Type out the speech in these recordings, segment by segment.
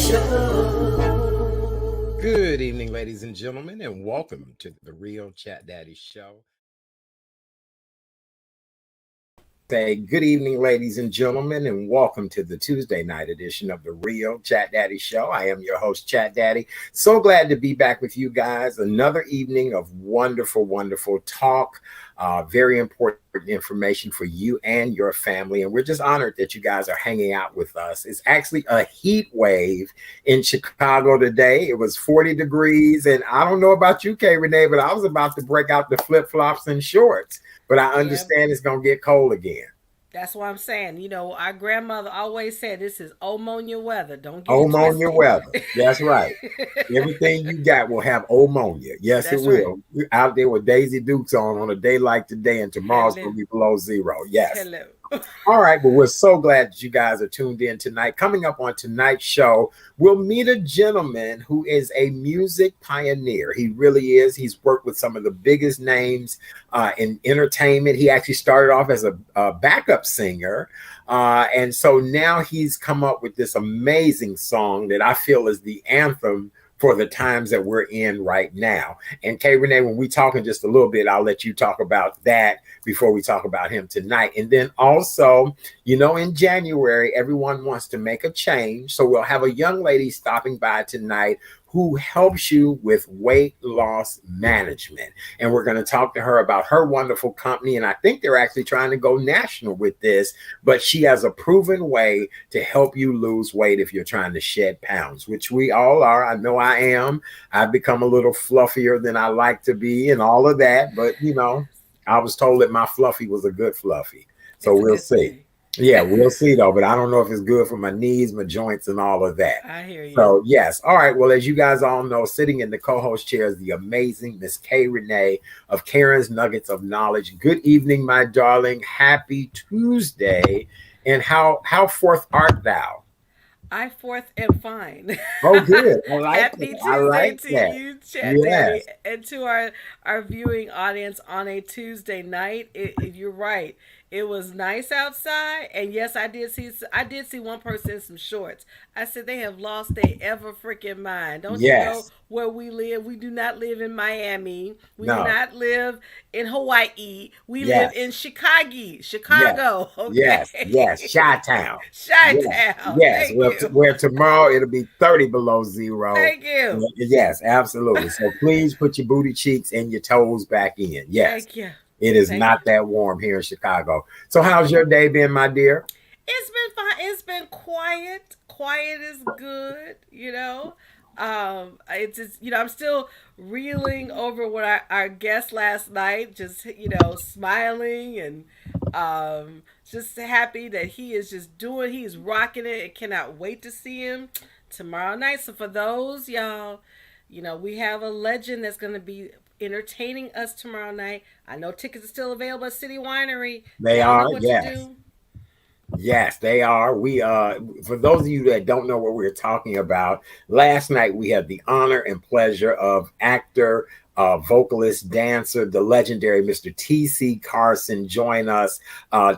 Show. Good evening, ladies and gentlemen, and welcome to the Real Chat Daddy Show. Good evening, ladies and gentlemen, and welcome to the Tuesday night edition of the Real Chat Daddy Show. I am your host, Chat Daddy. So glad to be back with you guys. Another evening of wonderful, wonderful talk. Very important information for you and your family. And we're just honored that you guys are hanging out with us. It's actually a heat wave in Chicago today. It was 40 degrees. And I don't know about you, Kay Renee, but I was about to break out the flip-flops and shorts. But I understand it's going to get cold again. That's what I'm saying. You know, our grandmother always said this is ammonia weather. Don't get ammonia weather. That's right. Everything you got will have ammonia. Yes, that's it will. Right. Out there with Daisy Dukes on a day like today, and tomorrow's going to be below zero. Yes. Hello. All right. Well, we're so glad that you guys are tuned in tonight. Coming up on tonight's show, we'll meet a gentleman who is a music pioneer. He really is. He's worked with some of the biggest names in entertainment. He actually started off as a backup singer. And so now he's come up with this amazing song that I feel is the anthem for the times that we're in right now. And Kay Renee, when we talk in just a little bit, I'll let you talk about that before we talk about him tonight. And then also, you know, in January, everyone wants to make a change. So we'll have a young lady stopping by tonight who helps you with weight loss management. And we're going to talk to her about her wonderful company. And I think they're actually trying to go national with this, but she has a proven way to help you lose weight if you're trying to shed pounds, which we all are. I know I am. I've become a little fluffier than I like to be and all of that. But, you know, I was told that my fluffy was a good fluffy. So we'll see. Yeah, we'll see though, but I don't know if it's good for my knees, my joints, and all of that. I hear you. So yes. All right. Well, as you guys all know, sitting in the co-host chair is the amazing Miss Kay Renee of Karen's Nuggets of Knowledge. Good evening, my darling. Happy Tuesday. And how forth art thou? I forth am fine. Oh, good. I like Happy that. Tuesday to you, Chat Daddy, and to our viewing audience on a Tuesday night. You're right. It was nice outside, and yes, I did see one person in some shorts. I said they have lost their ever freaking mind. Don't you know where we live? We do not live in Miami. We do not live in Hawaii. We live in Chicago. Okay? Yes. Chi-town. Chi-town. Yes. Where tomorrow it'll be 30 below zero. Thank you. Yes, absolutely. So please put your booty cheeks and your toes back in. Yes. Thank you. It is not that warm here in Chicago. So how's your day been, my dear? It's been fine. It's been quiet. Quiet is good, you know. It's just, you know, I'm still reeling over what our guest last night, just, you know, smiling and just happy that he is just he's rocking it and cannot wait to see him tomorrow night. So for those y'all, you know, we have a legend that's going to be entertaining us tomorrow night. I know tickets are still available at City Winery. They are, yes. Yes, they are. We for those of you that don't know what we're talking about, last night we had the honor and pleasure of actor, vocalist, dancer, the legendary Mr. T.C. Carson join us.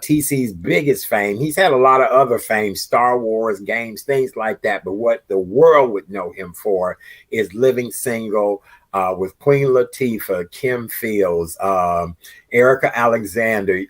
T.C.'s biggest fame. He's had a lot of other fame, Star Wars, games, things like that. But what the world would know him for is Living Single, with Queen Latifah, Kim Fields, Erica Alexander,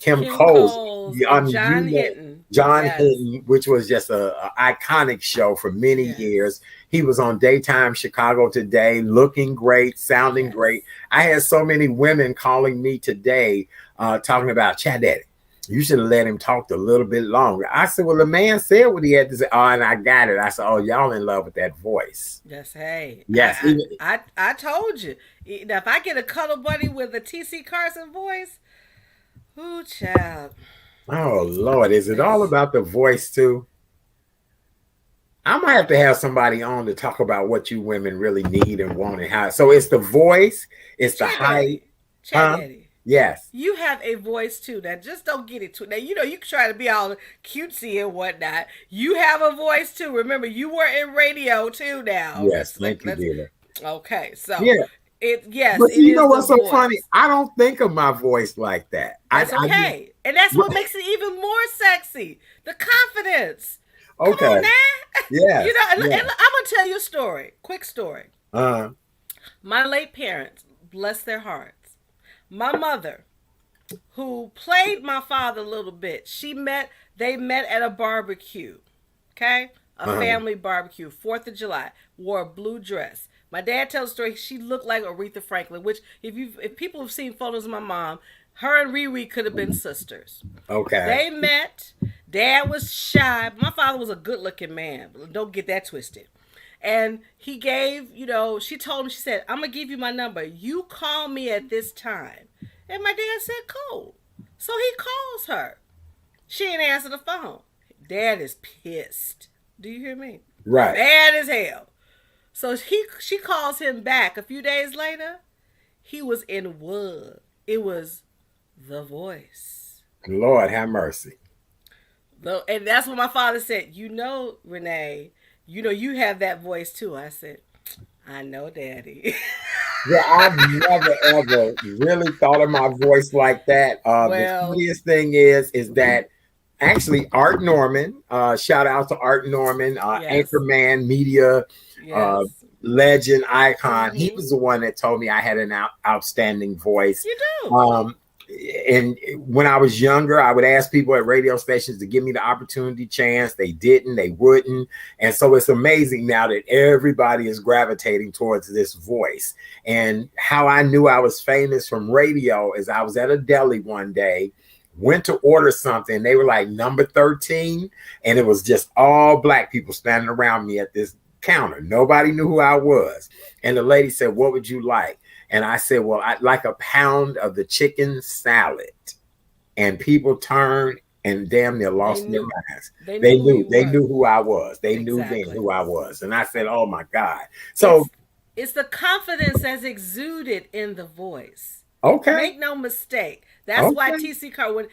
Kim Coles, John Hinton, which was just an iconic show for many years. He was on Daytime Chicago Today, looking great, sounding great. I had so many women calling me today talking about Chat Daddy. You should have let him talk a little bit longer. I said, well, the man said what he had to say. Oh, and I got it. I said, oh, y'all in love with that voice. Yes, hey. Yes. I told you. Now, if I get a cuddle buddy with a T.C. Carson voice, ooh, child. Oh, Lord. Is it all about the voice, too? I'm going to have to have somebody on to talk about what you women really need and want and how. So it's the voice. It's the height. Daddy. Yes. You have a voice too. Now just don't get it too. Now you know you can try to be all cutesy and whatnot. You have a voice too. Remember, you were in radio too. Now. Yes, thank you, dear. Okay, so Yes. But you know what's so funny? I don't think of my voice like that. That's and that's what makes it even more sexy. The confidence. Okay. Come on now. You Yes. know, and Yes. I'm gonna tell you a story. Quick story. Uh, My late parents, bless their hearts. My mother, who played my father a little bit, they met at a barbecue. Okay? A uh, family barbecue, 4th of July, wore a blue dress. My dad tells a story, she looked like Aretha Franklin, which if people have seen photos of my mom, her and Riri could have been sisters. okay. They met. Dad was shy. My father was a good looking man. Don't get that twisted. And he gave, she told him, she said, I'm going to give you my number. You call me at this time. And my dad said, cool. So he calls her. She didn't answer the phone. Dad is pissed. Do you hear me? Right. Mad as hell. So she calls him back a few days later. He was in wood. It was The Voice. Lord have mercy. And that's what my father said. Renee, you have that voice too. I said, I know, Daddy. Yeah, I've never ever really thought of my voice like that. The Well, funniest thing is that actually Art Norman, shout out to Art Norman, yes, anchorman, media yes. legend, icon. He Mm-hmm. was the one that told me I had an outstanding voice. You do. And when I was younger, I would ask people at radio stations to give me the opportunity chance. They didn't, they wouldn't. And so it's amazing now that everybody is gravitating towards this voice. And how I knew I was famous from radio is I was at a deli one day, went to order something. They were like number 13. And it was just all Black people standing around me at this counter. Nobody knew who I was. And the lady said, what would you like? And I said, well, I'd like a pound of the chicken salad. And people turned and damn near lost their minds. They knew who I was. They knew then who I was. And I said, oh my God. So it's the confidence that's exuded in the voice. Okay. Make no mistake. That's why TC Carr, anytime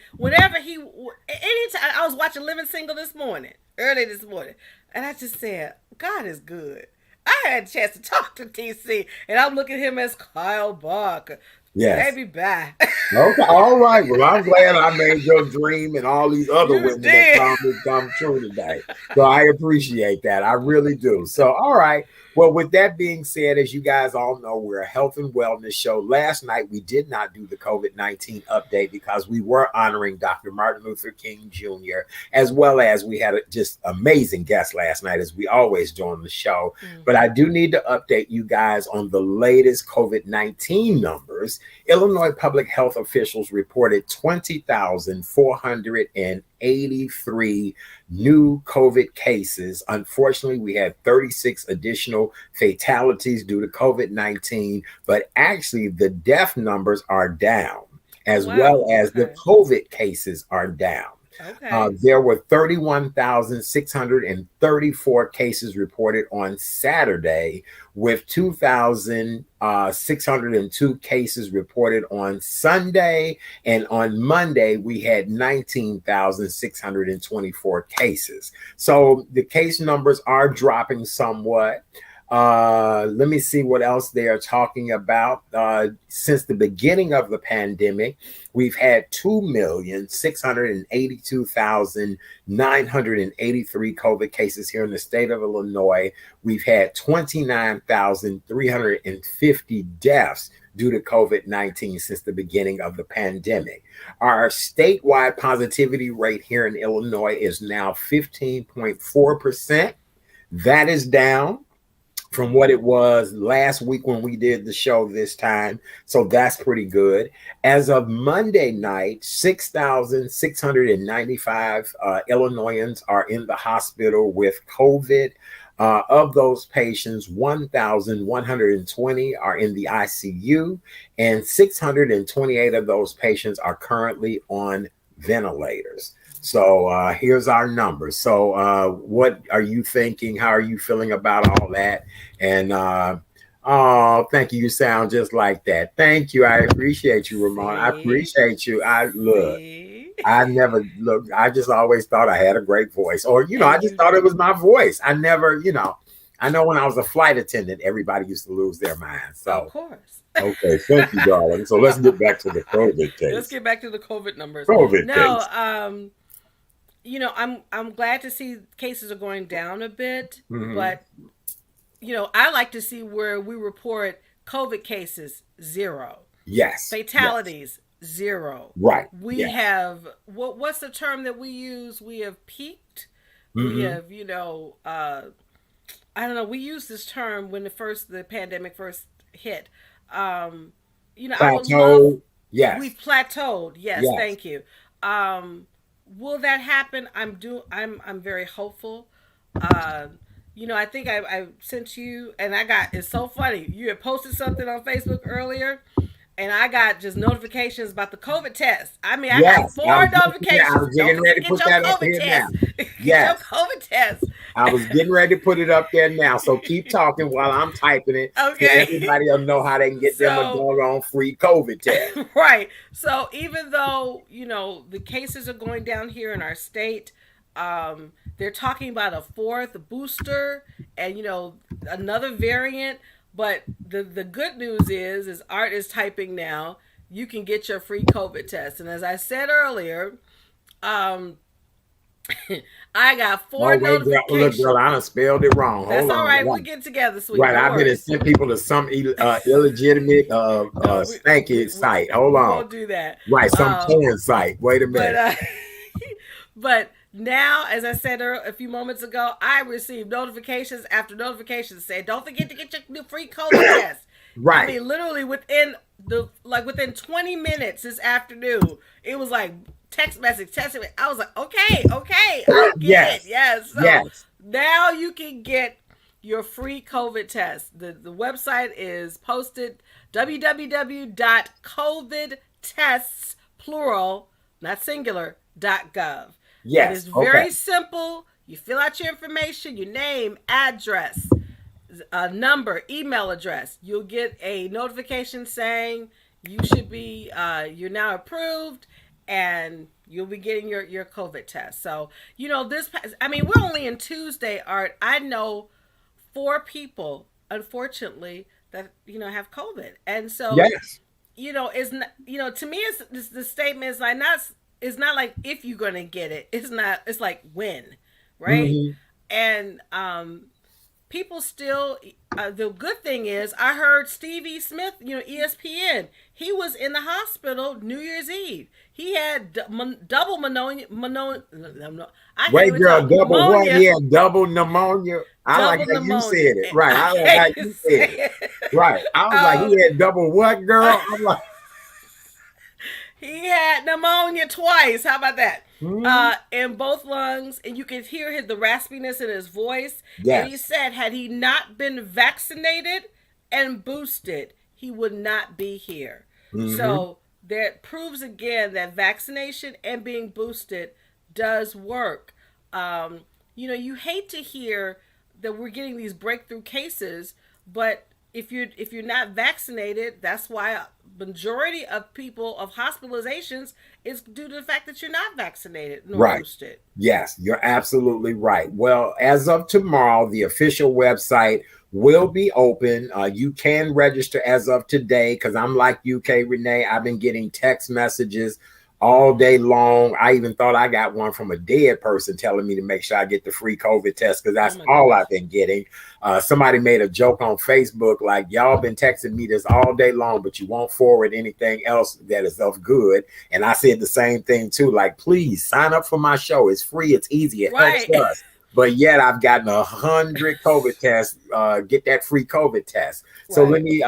I was watching Living Single early this morning, and I just said, God is good. I had a chance to talk to TC, and I'm looking at him as Kyle Barker. Yes. Baby, bye. Okay, all right. Well, I'm glad I made your dream and all these other women that come true today. So I appreciate that. I really do. So, all right. Well, with that being said, as you guys all know, we're a health and wellness show. Last night, we did not do the COVID-19 update because we were honoring Dr. Martin Luther King Jr., as well as we had a just amazing guest last night, as we always do on the show. Mm-hmm. But I do need to update you guys on the latest COVID-19 numbers. Illinois public health officials reported 20,483 new COVID cases. Unfortunately, we had 36 additional fatalities due to COVID-19, but actually the death numbers are down, as well as the COVID cases are down. Okay. There were 31,634 cases reported on Saturday, with 2,602 cases reported on Sunday. And on Monday, we had 19,624 cases. So the case numbers are dropping somewhat. Let me see what else they are talking about. Since the beginning of the pandemic, we've had 2,682,983 COVID cases here in the state of Illinois. We've had 29,350 deaths due to COVID-19 since the beginning of the pandemic. Our statewide positivity rate here in Illinois is now 15.4%. That is down from what it was last week when we did the show this time. So that's pretty good. As of Monday night, 6,695 Illinoisans are in the hospital with COVID. Of those patients, 1,120 are in the ICU, and 628 of those patients are currently on ventilators. So here's our numbers. So what are you thinking? How are you feeling about all that? And oh, thank you. You sound just like that. Thank you. I appreciate you, Ramon. I appreciate you. I just always thought I had a great voice, or, I just thought it was my voice. I never, I know when I was a flight attendant, everybody used to lose their mind. So of course. Okay, thank you, darling. So let's get back to the COVID case. Let's get back to the COVID numbers. COVID now, case. I'm glad to see cases are going down a bit, Hmm. but I like to see where we report COVID cases 0, Yes. Yes. fatalities 0. Right. We Yes. have what's the term that we use? We have peaked. We Hmm. have I don't know. We used this term when the pandemic first hit. Um, I would love. Plateau. Yes. We've plateaued. Yes, Yes. thank you. Um, will that happen? I'm very hopeful. Uh, I think I sent you, and I got. It's so funny. You had posted something on Facebook earlier, and I got just notifications about the COVID test. I mean, I got Yes. I 4 was, I notifications. was Don't getting ready forget to to get put your that up COVID here now. test. Get your Yes. COVID test. I was getting ready to put it up there now. So keep talking while I'm typing it so Okay. everybody will know how they can get them a So doggone free COVID test. right. So even though, the cases are going down here in our state, they're talking about a 4th booster and, another variant. But the good news is Art is typing now. You can get your free COVID test. And as I said earlier, um, I got Oh, 4 wait, girl. Look, notifications. girl, I done spelled it wrong. That's Hold all on. right. We'll Right. get together, sweetie. Right. No I've been to worries. send people to some illegitimate No, stanky site. Hold we on. won't do that. Right. Some porn site. Wait a But minute. but now, as I said a few moments ago, I received notifications after notifications saying, "Don't forget to get your new free COVID test." I Right. mean, literally within 20 minutes this afternoon, it was like text message, text me. I was like, okay, I get it. Yes. Yes. So Yes. now you can get your free COVID test. The website is posted www.covidtests plural, not singular, .gov. It Yes. is Okay. very simple. You fill out your information, your name, address, number, email address. You'll get a notification saying you're now approved, and you'll be getting your COVID test. So, I mean, we're only in Tuesday, Art. I know 4 people, unfortunately, that, have COVID. And so, Yes. it's not, to me, it's the statement is like not, it's not like if you're going to get it. It's not, it's like when, right? Hmm. And, people still the good thing is I heard Stevie Smith, ESPN, he was in the hospital New Year's Eve. He had double pneumonia. I can't Wait, even girl, talk. double what? Pneumonia. Yeah, double pneumonia. I like Double how you pneumonia. said it. Right. I I like how can't you said it. say it. Right. I was like, um, he had double what, girl? I'm like, he had pneumonia twice. How about that? hmm. In both lungs, and you could hear the raspiness in his voice. And he Yes. said, had he not been vaccinated and boosted, he would not be here. Hmm. So that proves again that vaccination and being boosted does work. You hate to hear that we're getting these breakthrough cases, but if you're not vaccinated, that's why a majority of people of hospitalizations is due to the fact that you're not vaccinated nor Right. boosted. Yes, you're absolutely right. Well, as of tomorrow, the official website will be open. You can register as of today because I'm like UK Renee. I've been getting text messages all day long. I even thought I got one from a dead person telling me to make sure I get the free COVID test because Oh that's my all I've goodness. been getting. Somebody made a joke on Facebook like, y'all been texting me this all day long, but you won't forward anything else that is of good. And I said the same thing too. Like, please sign up for my show. It's free. It's easy. It helps Right. us. But yet I've gotten 100 COVID tests. Get that free COVID test. So let Right. me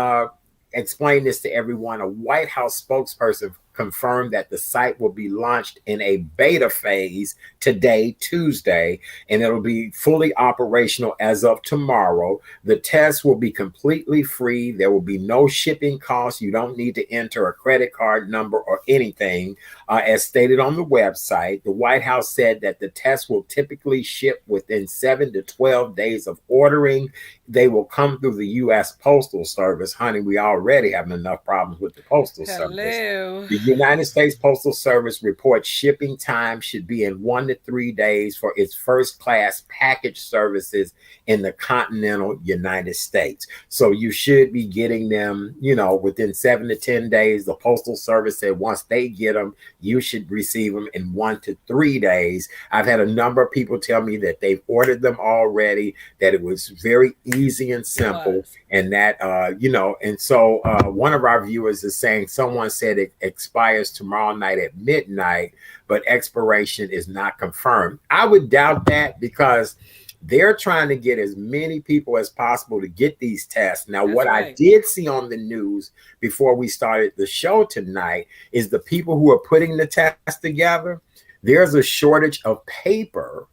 explain this to everyone. A White House spokesperson confirmed that the site will be launched in a beta phase today, Tuesday, and it'll be fully operational as of tomorrow. The test will be completely free. There will be no shipping costs. You don't need to enter a credit card number or anything. As stated on the website, the White House said that the test will typically ship within 7 to 12 days of ordering. They will come through the U.S. Postal Service. Honey, we already have enough problems with the Postal Service. Hello. The United States Postal Service reports shipping time should be in 1 to 3 days for its first class package services in the continental United States. So you should be getting them, within 7 to 10 days. The Postal Service said once they get them, you should receive them in 1 to 3 days. I've had a number of people tell me that they've ordered them already, that it was very easy and simple, and that, and so one of our viewers is saying someone said it expires tomorrow night at midnight, but expiration is not confirmed. I would doubt that because they're trying to get as many people as possible to get these tests. Now, what I did see on the news before we started the show tonight is the people who are putting the tests together, there's a shortage of paper,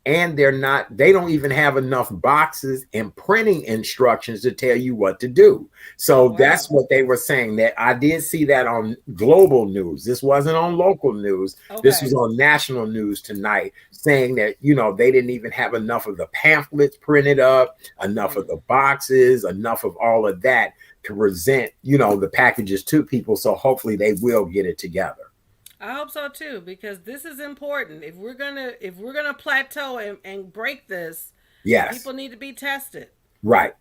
and they don't even have enough boxes and printing instructions to tell you what to do. So that's what they were saying. That I did see that on global news. This wasn't on local news. This was on national news tonight, saying that, they didn't even have enough of the pamphlets printed up, enough of the boxes, enough of all of that to present, the packages to people. So hopefully they will get it together. I hope so too, because this is important. If we're gonna plateau and break this, people need to be tested. Right.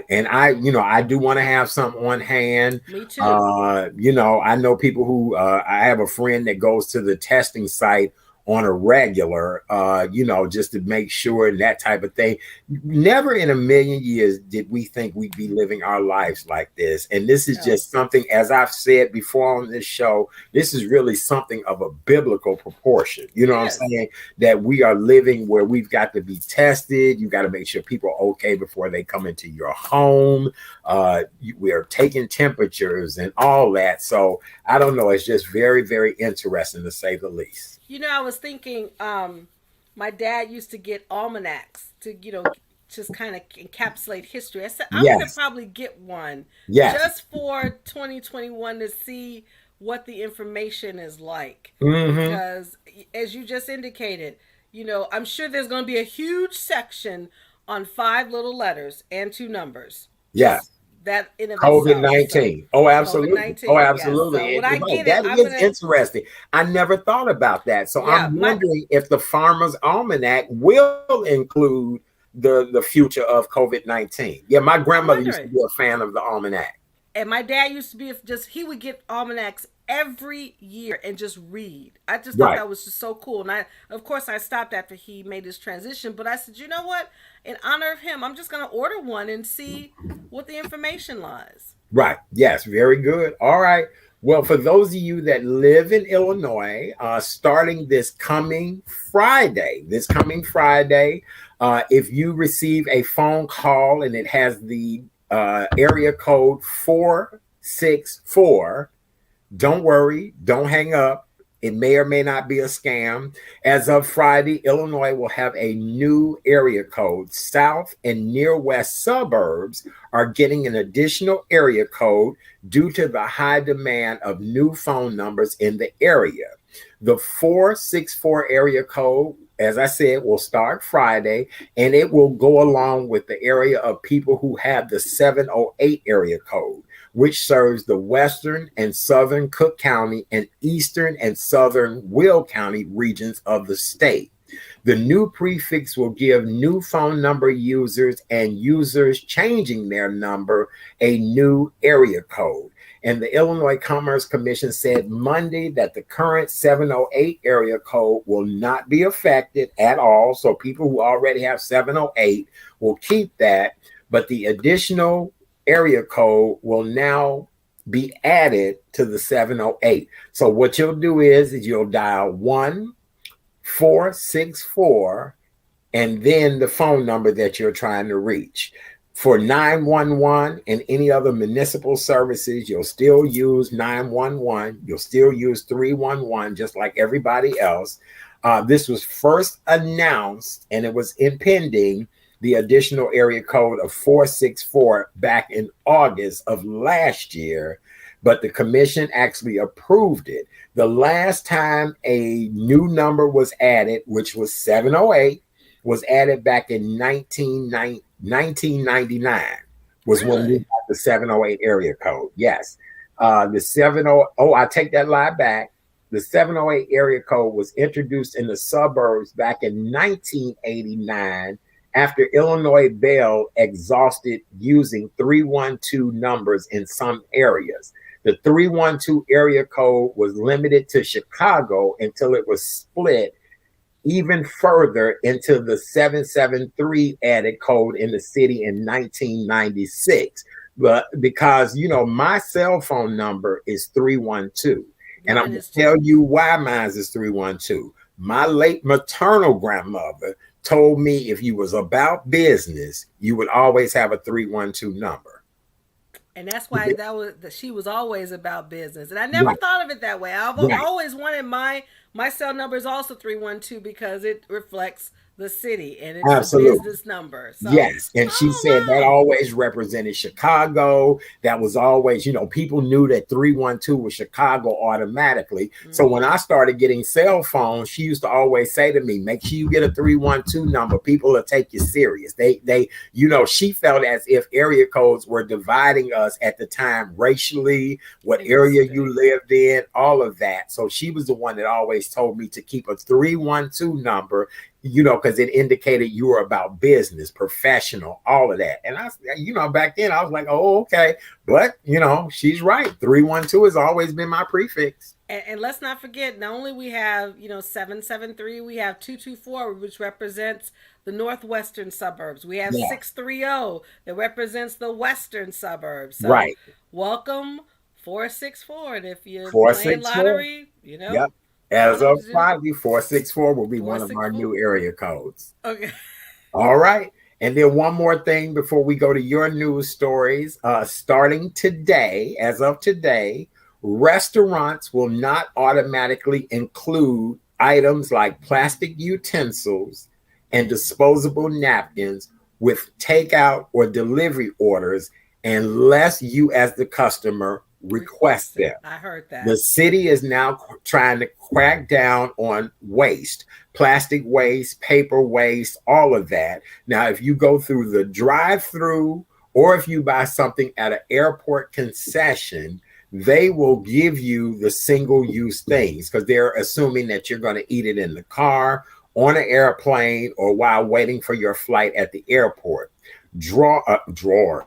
And I do want to have some on hand. Me too. I know people who I have a friend that goes to the testing site on a regular, just to make sure and that type of thing. Never in a million years did we think we'd be living our lives like this. And this is just something, as I've said before on this show, this is really something of a biblical proportion. You know what I'm saying? That we are living where we've got to be tested. You got to make sure people are okay before they come into your home. We are taking temperatures and all that. So I don't know. It's just very, very interesting, to say the least. I was thinking, my dad used to get almanacs to, just kind of encapsulate history. I said, I'm going to probably get one just for 2021 to see what the information is like. Because as you just indicated, I'm sure there's going to be a huge section on 5 little letters and 2 numbers. That in COVID-19. Oh, absolutely. COVID-19, oh, absolutely. So when I get that is interesting. I never thought about that. So I'm wondering if the Farmer's Almanac will include the future of COVID-19. Yeah, my grandmother used to be a fan of the almanac. And my dad used to be he would get almanacs every year and just read. I just thought that was just so cool. And of course I stopped after he made his transition, but I said, you know what? In honor of him, I'm just going to order one and see what the information lies. Right. Yes. Very good. All right. Well, for those of you that live in Illinois, starting this coming Friday, if you receive a phone call and it has the area code 464, don't worry, don't hang up. It may or may not be a scam. As of Friday, Illinois will have a new area code. South and near west suburbs are getting an additional area code due to the high demand of new phone numbers in the area. The 464 area code, as I said, will start Friday, and it will go along with the area of people who have the 708 area code, which serves the western and southern Cook County and eastern and southern Will County regions of the state. The new prefix will give new phone number users and users changing their number a new area code. And the Illinois Commerce Commission said Monday that the current 708 area code will not be affected at all. So people who already have 708 will keep that, but the additional area code will now be added to the 708. So what you'll do is you'll dial 1464 and then the phone number that you're trying to reach. For 911 and any other municipal services, you'll still use 911. You'll still use 311, just like everybody else. This was first announced, and it was impending, the additional area code of 464 back in August of last year, but the commission actually approved it. The last time a new number was added, which was 708, was added back in 1999, was when we got the 708 area code. Yes. The 70, I take that lie back. The 708 area code was introduced in the suburbs back in 1989 after Illinois Bell exhausted using 312 numbers in some areas. The 312 area code was limited to Chicago until it was split even further into the 773 added code in the city in 1996. But because, my cell phone number is 312. And I'm going to tell you why mine is 312. My late maternal grandmother told me if you was about business, you would always have a 312 number. And that's why she was always about business. And I never thought of it that way. I've always wanted my cell number is also 312 because it reflects the city and it's a business number. So, yes. And she said that always represented Chicago. That was always, people knew that 312 was Chicago automatically. Mm-hmm. So when I started getting cell phones, she used to always say to me, make sure you get a 312 number. People will take you serious. They she felt as if area codes were dividing us at the time racially, what area you lived in, all of that. So she was the one that always told me to keep a 312 number, because it indicated you were about business, professional, all of that. And I, back then I was like, oh, okay. But, she's right. 312 has always been my prefix. And let's not forget, not only we have, 773, we have 224, which represents the northwestern suburbs. We have 630 that represents the western suburbs. So right. Welcome 464. And if you're playing lottery, Yep. As of Friday, 464 will be one of our new area codes. Okay. All right. And then one more thing before we go to your news stories. Starting today, as of today, restaurants will not automatically include items like plastic utensils and disposable napkins with takeout or delivery orders unless you as the customer request them. I heard that. The city is now trying to crack down on waste, plastic waste, paper waste, all of that. Now, if you go through the drive-through or if you buy something at an airport concession, they will give you the single-use things because they're assuming that you're going to eat it in the car, on an airplane, or while waiting for your flight at the airport. Drawers,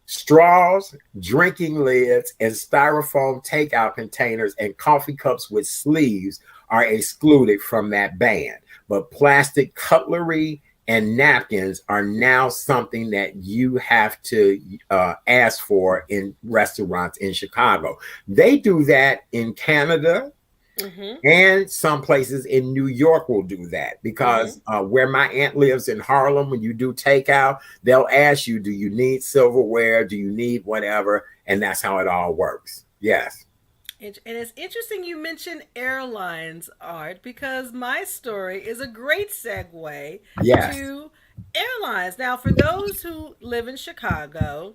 straws, drinking lids, and styrofoam takeout containers and coffee cups with sleeves are excluded from that ban. But plastic cutlery and napkins are now something that you have to ask for in restaurants in Chicago. They do that in Canada. Mm-hmm. And some places in New York will do that because where my aunt lives in Harlem, when you do takeout, they'll ask you, do you need silverware? Do you need whatever? And that's how it all works. Yes. And it's interesting you mentioned airlines, Art, because my story is a great segue to airlines. Now, for those who live in Chicago,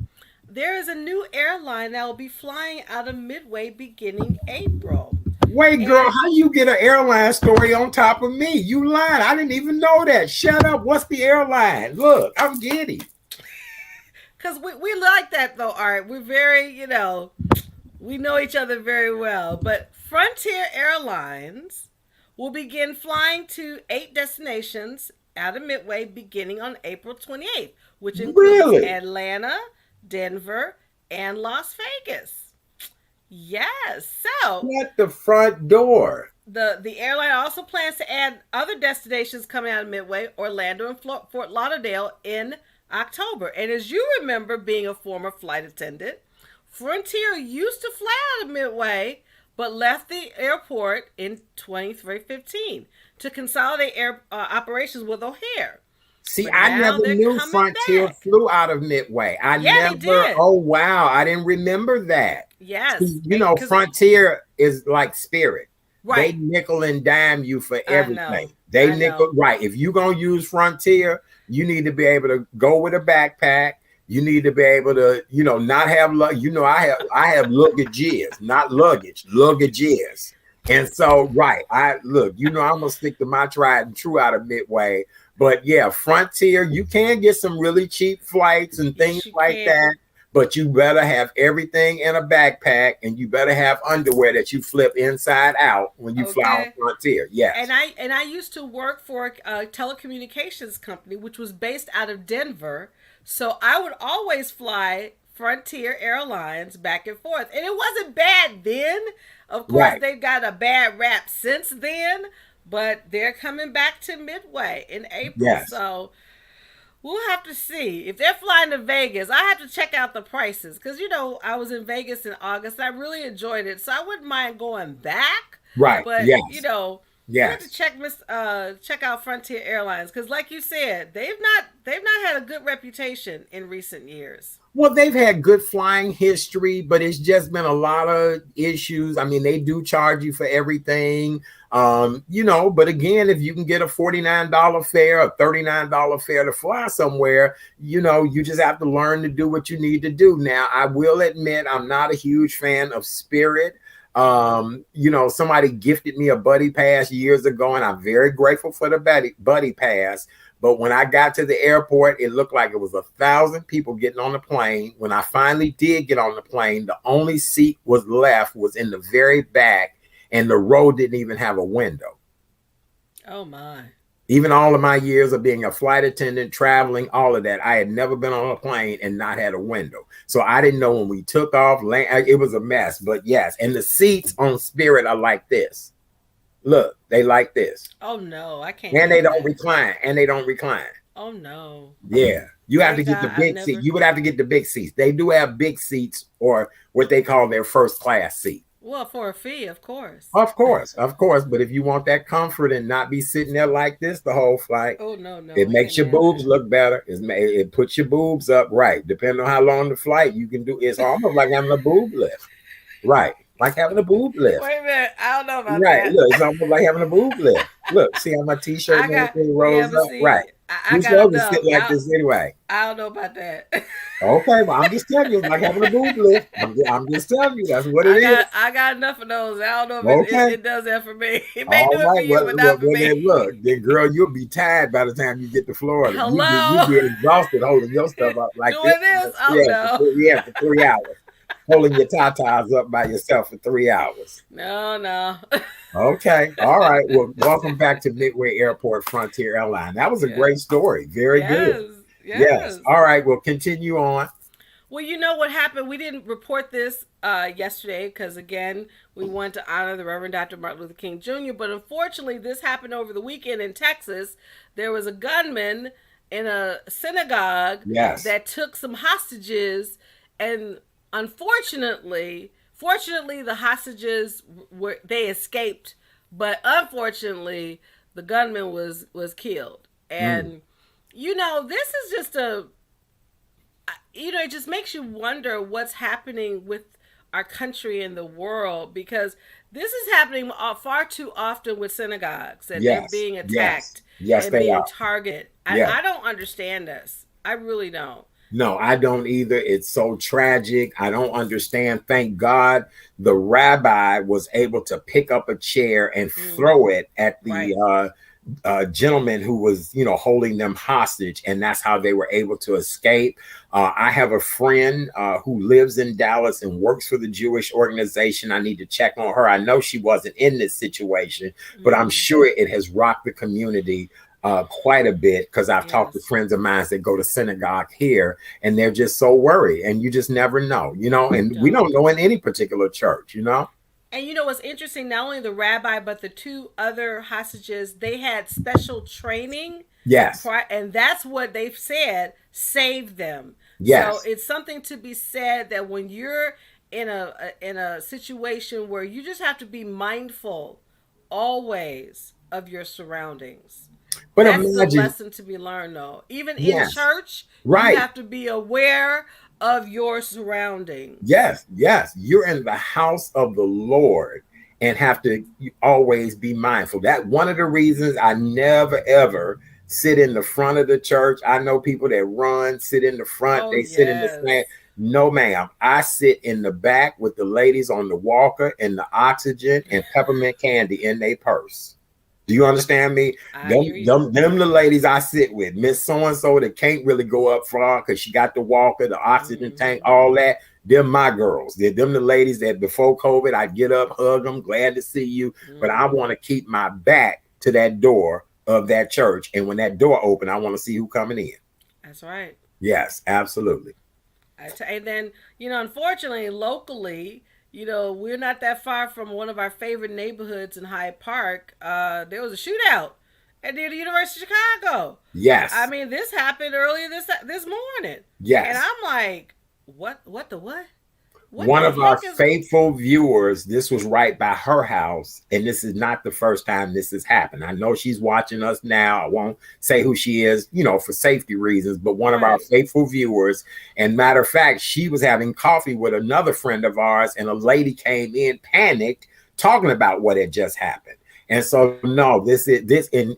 there is a new airline that will be flying out of Midway beginning April. Wait, girl, how you get an airline story on top of me? You lied. I didn't even know that. Shut up. What's the airline? Look, I'm giddy. Because we like that, though, Art. We're very, we know each other very well. But Frontier Airlines will begin flying to 8 destinations out of Midway beginning on April 28th, which includes Atlanta, Denver, and Las Vegas. Yes. So at the front door. The airline also plans to add other destinations coming out of Midway, Orlando, and Fort Lauderdale in October. And as you remember, being a former flight attendant, Frontier used to fly out of Midway, but left the airport in 2015 to consolidate air operations with O'Hare. See, I never knew Frontier flew out of Midway. I never. Oh, wow. I didn't remember that. Yes. See, Frontier is like Spirit. Right. They nickel and dime you for everything. They nickel. Right. If you're going to use Frontier, you need to be able to go with a backpack. You need to be able to, not have luggage. I have luggages, not luggage, luggages. And so, I'm going to stick to my tried and true out of Midway. But yeah, Frontier, you can get some really cheap flights and things like that. but you better have everything in a backpack, and you better have underwear that you flip inside out when you fly on Okay. Frontier. Yes. And I used to work for a telecommunications company which was based out of Denver, so I would always fly Frontier Airlines back and forth, and it wasn't bad then. Of course, Right. they've got a bad rap since then, but they're coming back to Midway in April, Yes. so we'll have to see if they're flying to Vegas. I have to check out the prices because I was in Vegas in August. I really enjoyed it, so I wouldn't mind going back. Right. But Yes. you have to Yes. check out Frontier Airlines because, like you said, they've not had a good reputation in recent years. Well, they've had good flying history, but it's just been a lot of issues. I mean, they do charge you for everything. But again, if you can get a $49 fare, a $39 fare to fly somewhere, you just have to learn to do what you need to do. Now, I will admit I'm not a huge fan of Spirit. Somebody gifted me a buddy pass years ago, and I'm very grateful for the buddy pass. But when I got to the airport, it looked like it was 1,000 people getting on the plane. When I finally did get on the plane, the only seat was left was in the very back, and the row didn't even have a window. Oh my. Even all of my years of being a flight attendant, traveling, all of that, I had never been on a plane and not had a window. So I didn't know when we took off, it was a mess. But yes, and the seats on Spirit are like this. Look, they like this. Oh no, I can't. And they don't that. recline. And they don't recline. Oh no. Yeah. You have to Thank get the God big seat. You would have to get the big seats. They do have big seats, or what they call their first class seat. Well, for a fee, of course. Of course. But if you want that comfort and not be sitting there like this the whole flight, Oh no, no. it makes your boobs look better. It puts your boobs up right. Depending on how long the flight, you can do. It's almost like having a boob lift, right? Like having a boob lift. Wait a minute, I don't know about Right. that. Look, it's almost like having a boob lift. Look, see how my t-shirt and everything rolls up? Right. You're supposed to sit like this anyway. I don't know about that. Okay, well, I'm just telling you, it's like having a boob lift. I'm just telling you, that's what it is. I got enough of those. I don't know if it does that for me. It may All do it for you, but not for me. Then, girl, you'll be tired by the time you get to Florida. Hello? You be exhausted holding your stuff up like doing this? Oh, no. For 3 hours. Holding your tatas up by yourself for 3 hours. No. Okay. All right. Well, welcome back to Midway Airport Frontier Airline. That was a great story. Very good. Yes. All right. We'll continue on. Well, you know what happened? We didn't report this yesterday because, again, we wanted to honor the Reverend Dr. Martin Luther King Jr., but unfortunately, this happened over the weekend in Texas. There was a gunman in a synagogue that took some hostages, and fortunately, the hostages they escaped, but unfortunately, the gunman was killed. And this is just it just makes you wonder what's happening with our country and the world, because this is happening far too often with synagogues, and they're being attacked and being targeted. I don't understand this. I really don't. No, I don't either. It's so tragic. I don't understand. Thank God the rabbi was able to pick up a chair and throw it at the gentleman who was, holding them hostage. And that's how they were able to escape. I have a friend who lives in Dallas and works for the Jewish organization. I need to check on her. I know she wasn't in this situation, but I'm sure it has rocked the community quite a bit, because I've talked to friends of mine that go to synagogue here, and they're just so worried, and you just never know, and we don't know in any particular church, And what's interesting, not only the rabbi, but the two other hostages, they had special training. Yes. And that's what they've said saved them. Yes. So it's something to be said that when you're in a situation where you just have to be mindful always of your surroundings. But that's a lesson to be learned, though. Even in church, you have to be aware of your surroundings. Yes. You're in the house of the Lord and have to always be mindful. That one of the reasons I never, ever sit in the front of the church. I know people that sit in the front. They sit in the front. No, ma'am. I sit in the back with the ladies on the walker and the oxygen and peppermint candy in their purse. Do you understand me? I Them, hear you. them, them the ladies I sit with. Miss So-and-so that can't really go up far because she got the walker, the oxygen tank, Mm-hmm. all that. Them my girls. They're them the ladies that before COVID, I'd get up, hug them, glad to see you. But I Mm-hmm. want to keep my back to that door of that church. And when that door open, I want to see who coming in. That's right. Yes, absolutely. And then, unfortunately, locally, we're not that far from one of our favorite neighborhoods in Hyde Park. There was a shootout at near the University of Chicago. I Yes. mean, this happened earlier this morning, and Yes. I'm like, what? What the what? What One the of our heck is? faithful viewers, this was right by her house, and this is not the first time this has happened. I know she's watching us now. I won't say who she is, for safety reasons, but one of our Right. faithful viewers. And matter of fact, she was having coffee with another friend of ours, and a lady came in, panicked, talking about what had just happened. And so, no, and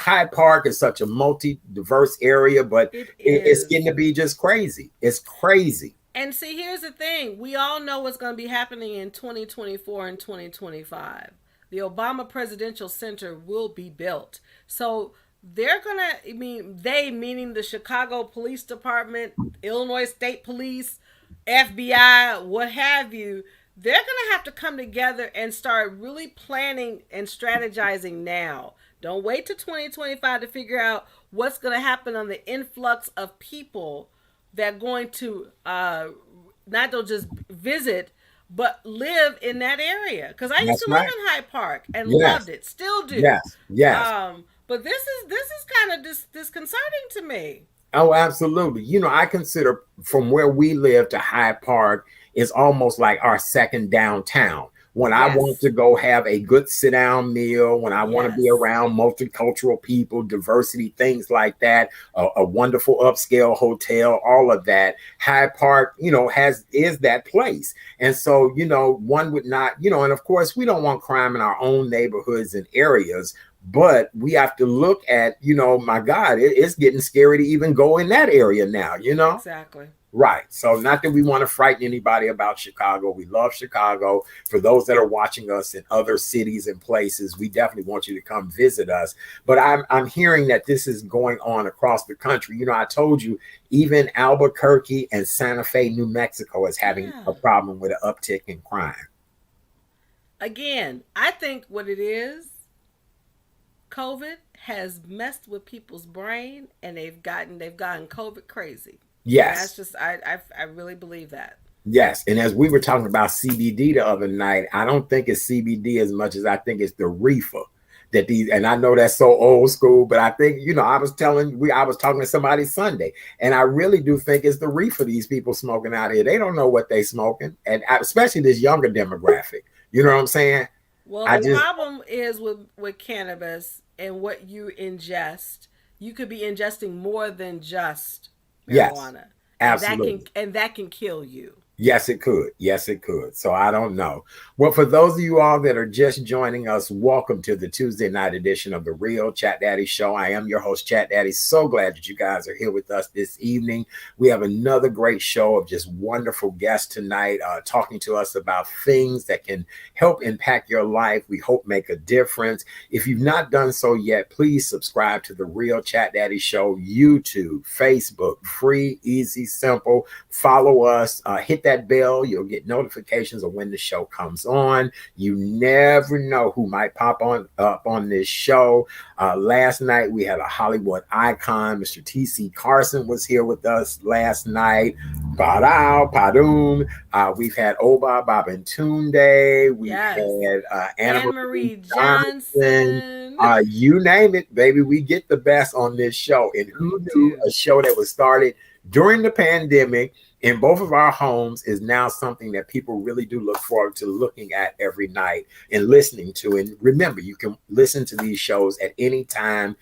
Hyde Park is such a multi-diverse area, but It it's is. getting to be just crazy. It's crazy. And see, here's the thing. We all know what's going to be happening in 2024 and 2025. The Obama Presidential Center will be built. So they're going to, they, meaning the Chicago Police Department, Illinois State Police, FBI, what have you, they're going to have to come together and start really planning and strategizing now. Don't wait till 2025 to figure out what's going to happen on the influx of people that are going to not just visit but live in that area. Because I used That's to live right. in Hyde Park and Yes. loved it, still do. Yes, yes. But this is kind of disconcerting to me. Oh, absolutely. I consider from where we live to Hyde Park is almost like our second downtown. When I want Yes, to go have a good sit down meal, when I want to be yes, around multicultural people, diversity, things like that, a wonderful upscale hotel, all of that, Hyde Park, is that place. And so, one would not, and of course, we don't want crime in our own neighborhoods and areas, but we have to look at, my God, it's getting scary to even go in that area now. exactly. Right. So, not that we want to frighten anybody about Chicago. We love Chicago. For those that are watching us in other cities and places, we definitely want you to come visit us. But I'm hearing that this is going on across the country. I told you, even Albuquerque and Santa Fe, New Mexico, is having Yeah. a problem with an uptick in crime. Again, I think what it is, COVID has messed with people's brain, and they've gotten COVID crazy. And that's Yes. just I really believe that. Yes. And as we were talking about CBD the other night, I don't think it's CBD as much as I think it's the reefer that these, and I know that's so old school, but I think, I was talking to somebody Sunday, and I really do think it's the reefer these people smoking out here. They don't know what they smoking, and especially this younger demographic. You know what I'm saying? Well, I the just, problem is with cannabis and what you ingest. You could be ingesting more than just yes, marijuana, and absolutely. that can kill you. Yes, it could. Yes, it could. So I don't know. Well, for those of you all that are just joining us, welcome to the Tuesday night edition of the Real Chat Daddy Show. I am your host, Chat Daddy. So glad that you guys are here with us this evening. We have another great show of just wonderful guests tonight, talking to us about things that can help impact your life. We hope make a difference. If you've not done so yet, please subscribe to the Real Chat Daddy Show, YouTube, Facebook, free, easy, simple. Follow us, hit that bell. You'll get notifications of when the show comes on. You never know who might pop on up on this show. Last night we had a Hollywood icon, Mr. T.C. Carson was here with us last night. Parao, Padum. We've had Oba Babentunde. We've Yes, had Anna Anne Marie Marie Johnson. Johnson. You name it, baby. We get the best on this show. And We who knew do. a show that was started during the pandemic in both of our homes is now something that people really do look forward to looking at every night and listening to. And remember, you can listen to these shows at any time.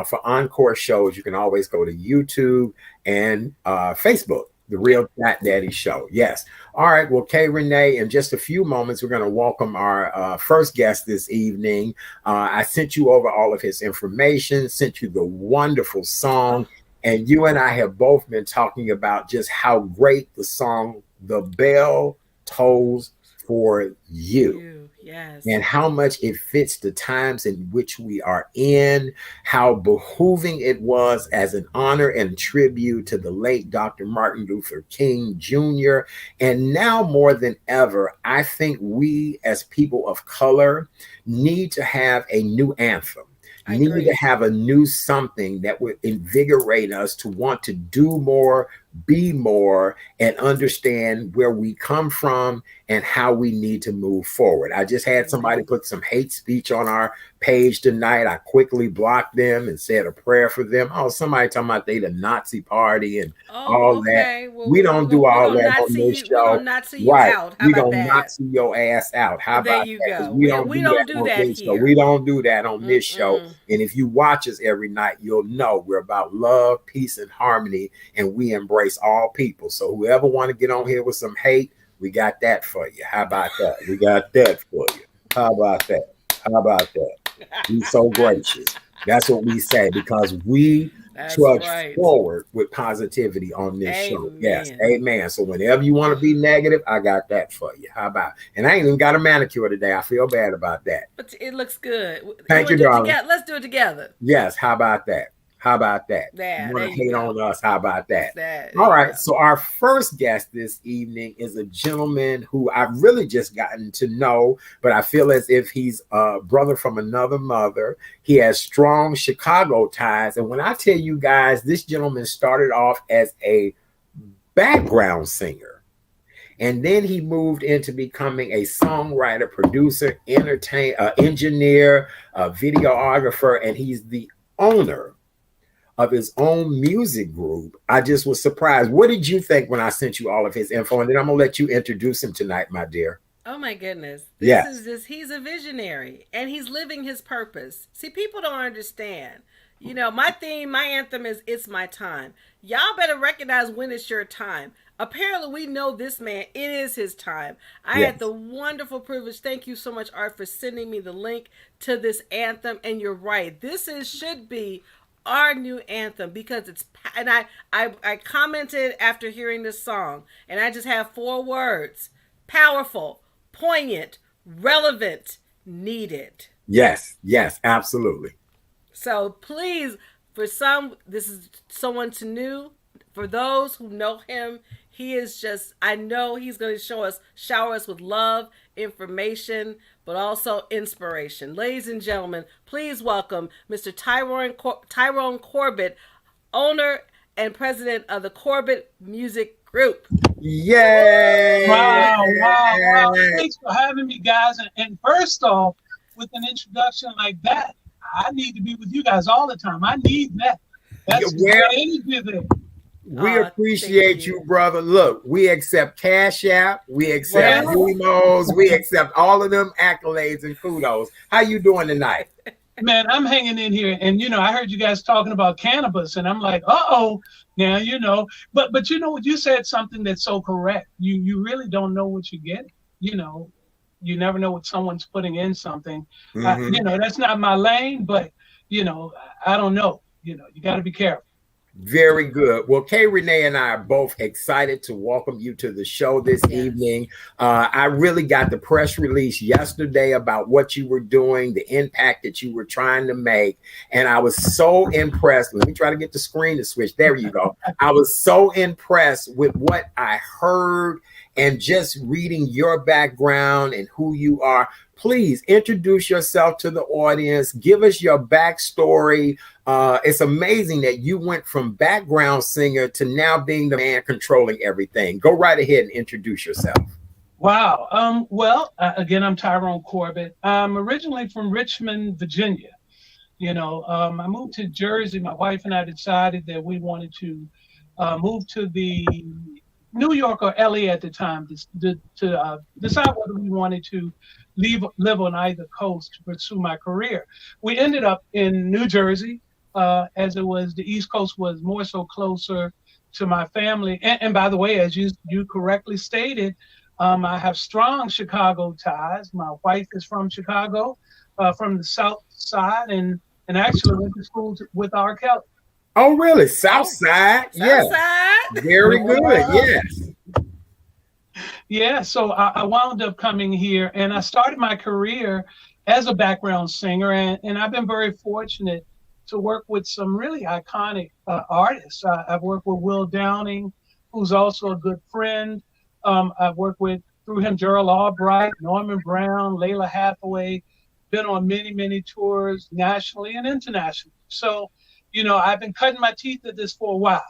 For encore shows, you can always go to YouTube and Facebook, The Yep. Real Chat Daddy Show. Yes. All right. Well, Kay Renee, in just a few moments, we're going to welcome our first guest this evening. I sent you over all of his information, sent you the wonderful song. Oh, And you and I have both been talking about just how great the song The Bell Tolls for You. you. Yes. and how much it fits the times in which we are in, how behooving it was as an honor and tribute to the late Dr. Martin Luther King Jr. And now more than ever, I think we as people of color need to have a new anthem. I Need to agree. have a new something that would invigorate us to want to do more, be more, and understand where we come from and how we need to move forward. I just had somebody Amen. put some hate speech on our page tonight. I quickly blocked them and said a prayer for them. Oh, somebody talking about they the Nazi party and Oh, all that. okay. Well, We don't do we're all gonna that not on see this you. We're gonna show. not see you Right. out. How We about gonna that? Nazi your ass out. How There about you that? Because go. we don't We do that don't do on that this show. here. We don't do that on this show. Mm-mm. And if you watch us every night, you'll know we're about love, peace, and harmony, and we embrace all people. So whoever want to get on here with some hate, we got that for you. How about that? We got that for you. How about that? How about that? He's so gracious. That's what we say because we That's trudge right. forward with positivity on this show. Yes, Amen. amen. So whenever you want to be negative, I got that for you. How about? And I ain't even got a manicure today. I feel bad about that. But it looks good. You Thank want you, to do it darling. together? Let's do it together. Yes, how about that? How about that? You There want to you hate go. on us? How about that? There All you right. go. So our first guest this evening is a gentleman who I've really just gotten to know, but I feel as if he's a brother from another mother. He has strong Chicago ties. And when I tell you guys, this gentleman started off as a background singer. And then he moved into becoming a songwriter, producer, engineer, videographer, and he's the owner of his own music group. I just was surprised. What did you think when I sent you all of his info? And then I'm gonna let you introduce him tonight, my dear. Oh my goodness. This is Yes. just, he's a visionary and he's living his purpose. See, people don't understand. You know, my theme, my anthem is It's My Time. Y'all better recognize when it's your time. Apparently, we know this man, it is his time. I had the Yes. wonderful privilege. Thank you so much, Art, for sending me the link to this anthem. And you're right. Should be our new anthem because and I commented after hearing this song and I just have 4 words: powerful, poignant, relevant, needed. Yes. Yes. Absolutely. So please, for some, this is someone to new. For those who know him, he is just, I know he's going to shower us with love, information, but also inspiration. Ladies and gentlemen, please welcome Mr. Tyrone Corbett, owner and president of the Corbett Music Group. Yay! Wow, wow, wow. Thanks for having me, guys. And first off, with an introduction like that, I need to be with you guys all the time. I need that. That's Well, great energy there. we Thank appreciate you, brother. Look, we accept Cash App, we accept Yes. Venmos, we accept all of them accolades and kudos. How you doing tonight? Man, I'm hanging in here. And, I heard you guys talking about cannabis, and I'm like, uh-oh. Now, but you know what? You said something that's so correct. You really don't know what you get. You never know what someone's putting in something. That's not my lane, but, I don't know. You got to be careful. Very good. Well, Kay Renee and I are both excited to welcome you to the show this Yes. evening. I really got the press release yesterday about what you were doing, the impact that you were trying to make. And I was so impressed. Let me try to get the screen to switch. There you go. I was so impressed with what I heard and just reading your background and who you are. Please introduce yourself to the audience. Give us your backstory. It's amazing that you went from background singer to now being the man controlling everything. Go right ahead and introduce yourself. Wow. Again, I'm Tyrone Corbett. I'm originally from Richmond, Virginia. I moved to Jersey. My wife and I decided that we wanted to move to the New York or LA at the time to decide whether we wanted to live on either coast to pursue my career. We ended up in New Jersey, as it was the East Coast was more so closer to my family. And by the way, as you correctly stated, I have strong Chicago ties. My wife is from Chicago, from the South Side, and actually went to school with R. Kelly. Oh, really? South Side? Yeah. Southside. Very good. Yes. Yeah, so I wound up coming here, and I started my career as a background singer, and I've been very fortunate to work with some really iconic artists. I've worked with Will Downing, who's also a good friend. I've worked with, through him, Gerald Albright, Norman Brown, Lalah Hathaway, been on many, many tours nationally and internationally. So, I've been cutting my teeth at this for a while.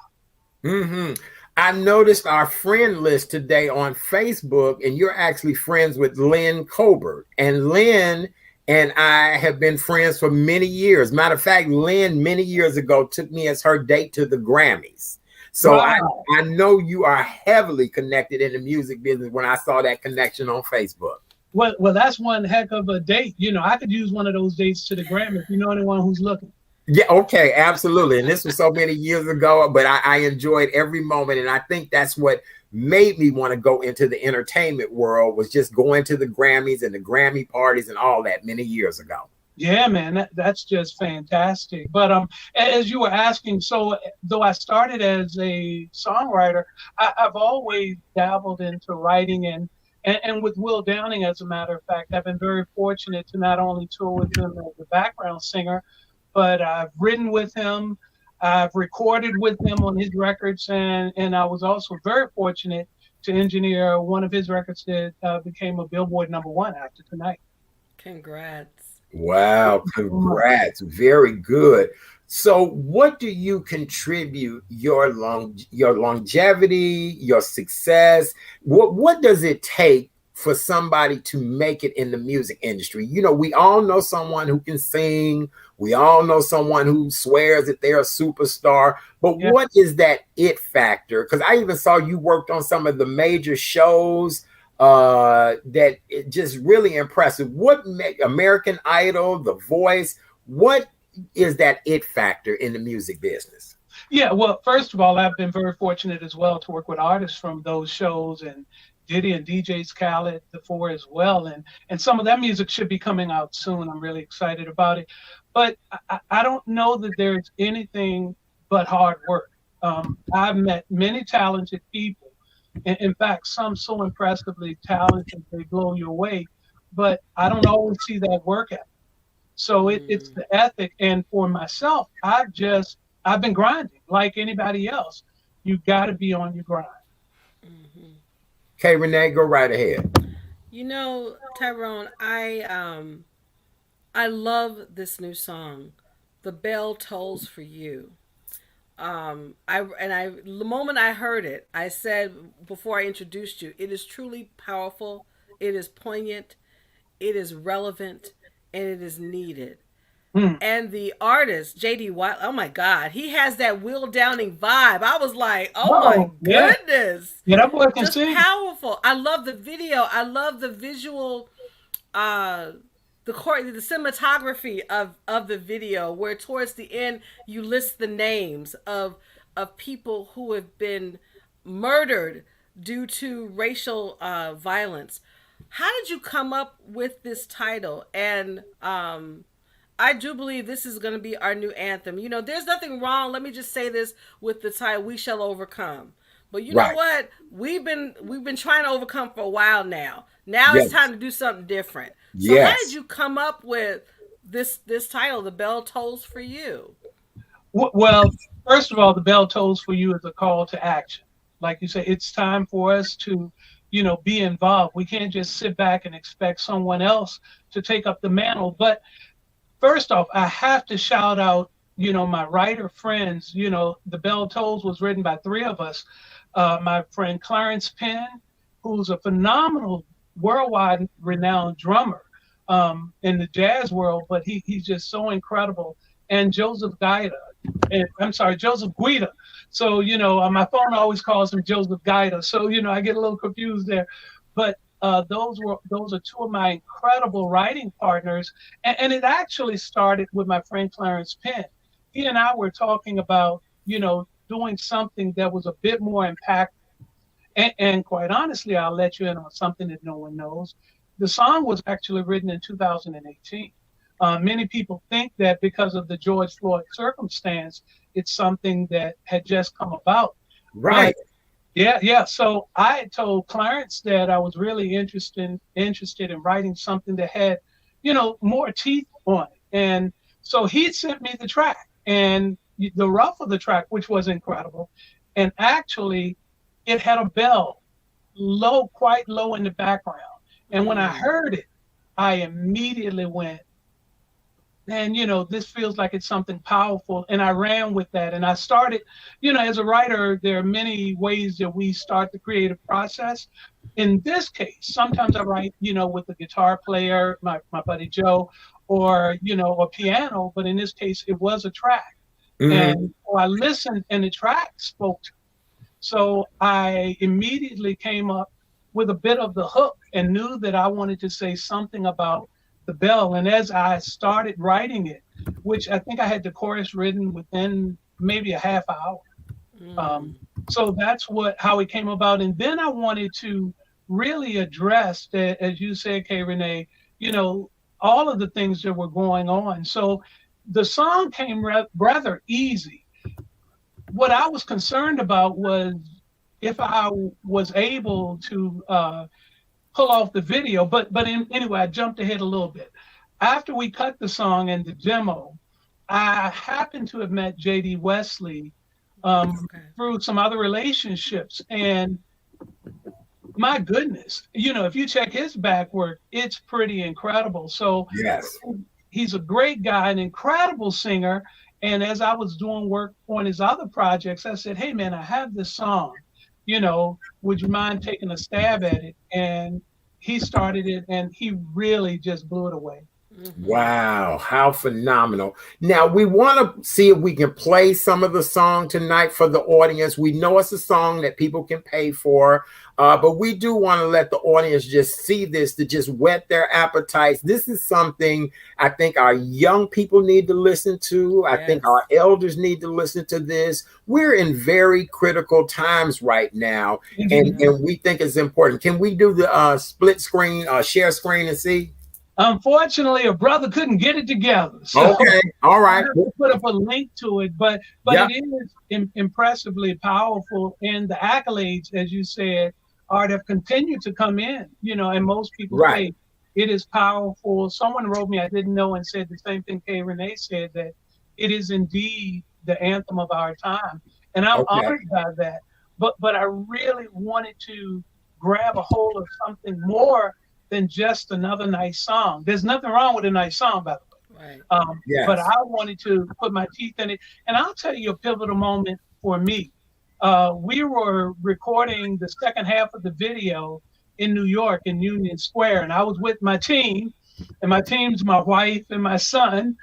Hmm. I noticed our friend list today on Facebook, and you're actually friends with Lynn Colbert. And Lynn and I have been friends for many years. Matter of fact, Lynn, many years ago, took me as her date to the Grammys. So Wow. I know you are heavily connected in the music business when I saw that connection on Facebook. Well, that's one heck of a date. I could use one of those dates to the Grammy if you know anyone who's looking. Yeah, okay, absolutely. And this was so many years ago, but I enjoyed every moment. And I think that's what made me want to go into the entertainment world, was just going to the Grammys and the Grammy parties and all that many years ago. Yeah, man, that's just fantastic. But as you were asking, so though I started as a songwriter, I've always dabbled into writing, and with Will Downing, as a matter of fact, I've been very fortunate to not only tour with him as a background singer, but I've written with him, I've recorded with him on his records, and I was also very fortunate to engineer one of his records that became a Billboard #1 after Tonight. Congrats. Wow, congrats. Very good. So what do you contribute your longevity, your success? What does it take for somebody to make it in the music industry? We all know someone who can sing. We all know someone who swears that they're a superstar. But Yeah. what is that it factor? Because I even saw you worked on some of the major shows that it just really impressive. What American Idol, The Voice, what is that it factor in the music business? Yeah, well, first of all, I've been very fortunate as well to work with artists from those shows, and Diddy and DJ's Khaled, the four as well, and some of that music should be coming out soon. I'm really excited about it, but I don't know that there's anything but hard work. I've met many talented people, in fact, some so impressively talented they blow you away, but I don't always see that work ethic. So it's Mm. the ethic. And for myself, I've been grinding like anybody else. You got to be on your grind. Hmm. Okay, Renee, go right ahead. Tyrone, I love this new song. The bell tolls for you. The moment I heard it, I said before I introduced you, it is truly powerful, it is poignant, it is relevant, and it is needed. Mm. And the artist, JD White, oh my God, he has that Will Downing vibe. I was like, oh my Oh, yeah. goodness. Yeah, that boy can Just sing. powerful. I love the video. I love the visual, uh, the cinematography of the video, where towards the end you list the names of people who have been murdered due to racial violence. How did you come up with this title? And I do believe this is going to be our new anthem. There's nothing wrong. Let me just say this with the title, "We Shall Overcome." But you know Right. what? We've been trying to overcome for a while now. Now it's Yes. time to do something different. So how did Yes. you come up with this title, "The Bell Tolls for You"? Well, first of all, the bell tolls for you as a call to action. Like you say, it's time for us to, be involved. We can't just sit back and expect someone else to take up the mantle. But first off, I have to shout out, my writer friends. The Bell Tolls was written by three of us. My friend Clarence Penn, who's a phenomenal worldwide renowned drummer in the jazz world, but he's just so incredible. And Joseph Gaida, and I'm sorry, Joseph Guida. So, on my phone always calls him Joseph Gaida. So, I get a little confused there. But those are two of my incredible writing partners, and it actually started with my friend Clarence Penn. He and I were talking about doing something that was a bit more impactful. And quite honestly, I'll let you in on something that no one knows. The song was actually written in 2018. Many people think that because of the George Floyd circumstance, it's something that had just come about. But Right. Yeah. So I told Clarence that I was really interested in writing something that had, more teeth on it. And so he sent me the track and the rough of the track, which was incredible. And actually, it had a bell low, quite low in the background. And when I Mm. heard it, I immediately went, and this feels like it's something powerful, and I ran with that. And I started, as a writer, there are many ways that we start the creative process. In this case, sometimes I write, with a guitar player, my buddy Joe, or a piano, but in this case it was a track. Hmm. And so I listened and the track spoke to me. So I immediately came up with a bit of the hook and knew that I wanted to say something about the bell. And as I started writing it, which I think I had the chorus written within maybe a half hour. Um, Mm. so that's how it came about. And then I wanted to really address that, as you said, Kay Renee, you know, all of the things that were going on. So the song came rather easy. What I was concerned about was if I was able to pull off the video. But anyway, I jumped ahead a little bit. After we cut the song and the demo, I happened to have met JD Wesley Okay. through some other relationships. And my goodness, if you check his back work, it's pretty incredible. So Yes. he's a great guy, an incredible singer. And as I was doing work on his other projects, I said, hey, man, I have this song. Would you mind taking a stab at it? And he started it and he really just blew it away. Mm-hmm. Wow, how phenomenal. Now, we want to see if we can play some of the song tonight for the audience. We know it's a song that people can pay for, but we do want to let the audience just see this to just whet their appetites. This is something I think our young people need to listen to. I think Yes. our elders need to listen to this. We're in very critical times right now, and, Indeed. Yeah. and we think it's important. Can we do the split screen, share screen and see? Unfortunately, a brother couldn't get it together. So Okay. All I right. have to put up a link to it, but Yep. it is impressively powerful, and the accolades, as you said, Art, have continued to come in. And most people Right. say it is powerful. Someone wrote me, I didn't know, and said the same thing Kay Renee said, that it is indeed the anthem of our time, and I'm Okay. honored by that. But I really wanted to grab a hold of something more than just another nice song. There's nothing wrong with a nice song, by the way. Right. But Yes. I wanted to put my teeth in it. And I'll tell you a pivotal moment for me. We were recording the second half of the video in New York in Union Square, and I was with my team, and my team's my wife and my son.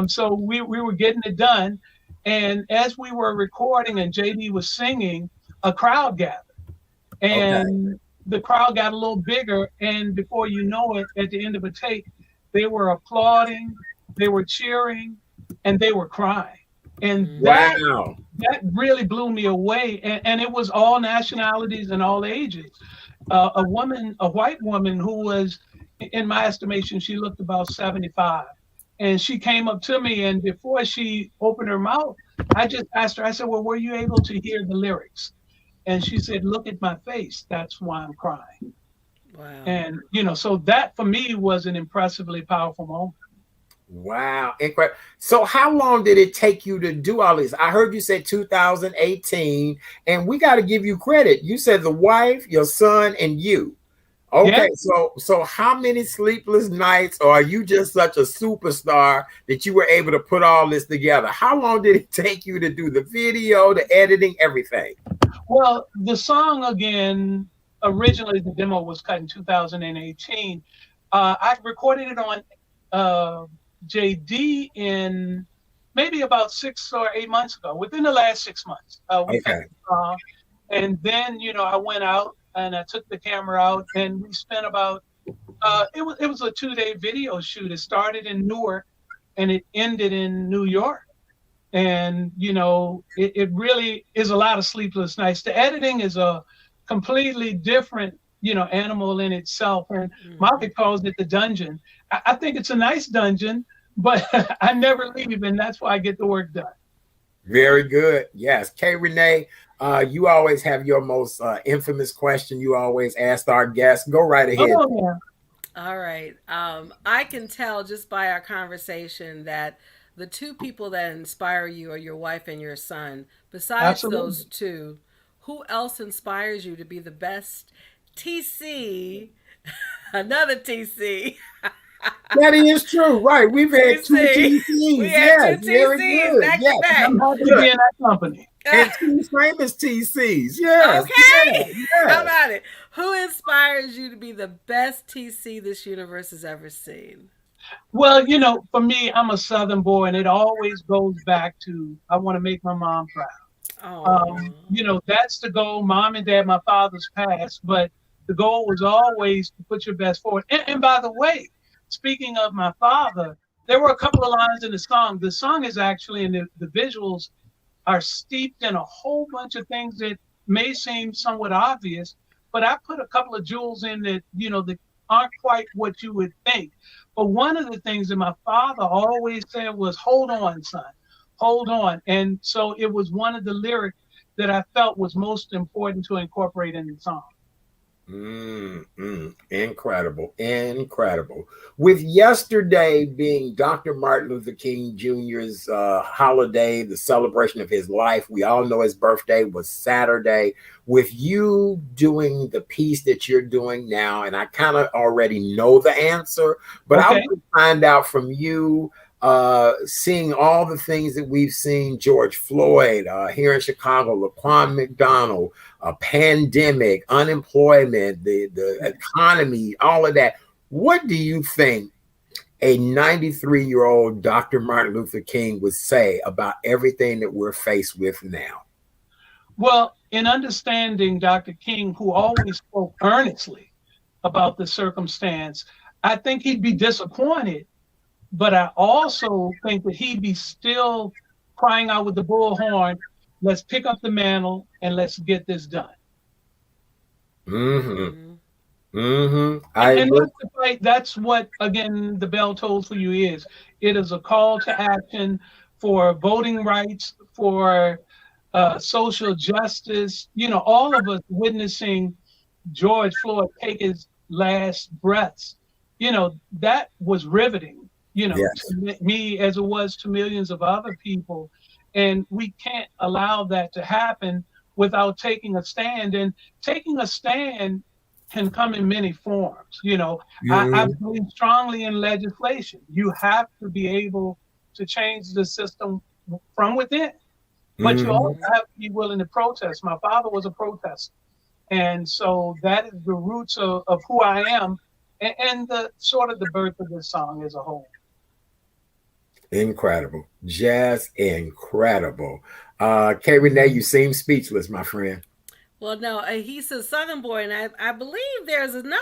So we were getting it done. And as we were recording and JD was singing, a crowd gathered. Okay. And the crowd got a little bigger. And before you know it, at the end of a take, they were applauding, they were cheering, and they were crying. And Mm. Wow. that really blew me away. And it was all nationalities and all ages. A white woman who was, in my estimation, she looked about 75. And she came up to me, and before she opened her mouth, I just asked her, I said, well, were you able to hear the lyrics? And she said, look at my face. That's why I'm crying. Wow. And, so that for me was an impressively powerful moment. Wow. Incredible. So how long did it take you to do all this? I heard you say 2018, and we got to give you credit. You said the wife, your son, and you. Yeah. Okay, so how many sleepless nights, or are you just such a superstar that you were able to put all this together? How long did it take you to do the video, the editing, everything? Well, the song, again, originally the demo was cut in 2018. I recorded it on uh, JD in maybe about 6 or 8 months ago, within the last 6 months. We cut Okay. the song. And then, I went out and I took the camera out and we spent about, it was a 2-day video shoot. It started in Newark and it ended in New York. And it really is a lot of sleepless nights. The editing is a completely different animal in itself, and Mm-hmm. Market calls it the dungeon. I think it's a nice dungeon, but I never leave, and that's why I get the work done. Very good. Yes. Kay Renee, You always have your most infamous question you always ask our guests. Go right ahead. Oh, yeah. All right. I can tell just by our conversation that the two people that inspire you are your wife and your son. Besides those Absolutely. two, who else inspires you to be the best TC? Another TC. That is true, right? We've had two TC. We TCs. had Yes, two very TCs good. back to Yes, back. I'm happy to good. be in that company. And two famous TCs. Yes, yes, Okay. How yes. about it? Who inspires you to be the best TC this universe has ever seen? Well, for me, I'm a Southern boy, and it always goes back to I want to make my mom proud. Oh. That's the goal. Mom and dad, my father's passed, but the goal was always to put your best forward. And by the way, speaking of my father, there were a couple of lines in the song. The song is actually, and the visuals are steeped in a whole bunch of things that may seem somewhat obvious, but I put a couple of jewels in that aren't quite what you would think. But one of the things that my father always said was, hold on, son, hold on. And so it was one of the lyrics that I felt was most important to incorporate in the song. Incredible, incredible. With yesterday being Dr. Martin Luther King Jr.'s holiday, the celebration of his life, we all know his birthday was Saturday. With you doing the piece that you're doing now, and I kind of already know the answer, but I want to find out from you. Seeing all the things that we've seen, George Floyd here in Chicago, Laquan McDonald, a pandemic, unemployment, the economy, all of that. What do you think a 93-year-old Dr. Martin Luther King would say about everything that we're faced with now? Well, in understanding Dr. King, who always spoke earnestly about the circumstance, I think he'd be disappointed. But I also think that he'd be still crying out with the bullhorn, let's pick up the mantle and let's get this done. Mm-hmm. And that's the fight. That's what, again, the bell tolls for you is. It is a call to action for voting rights, for social justice. All of us witnessing George Floyd take his last breaths. That was riveting. Yes. To me as it was to millions of other people. And we can't allow that to happen without taking a stand. And taking a stand can come in many forms. I believe strongly in legislation. You have to be able to change the system from within, but you also have to be willing to protest. My father was a protester. And so that is the roots of who I am and the sort of the birth of this song as a whole. Incredible. Just incredible. K. Renee, you seem speechless, my friend. Well, no, he's a Southern boy, and I believe there's another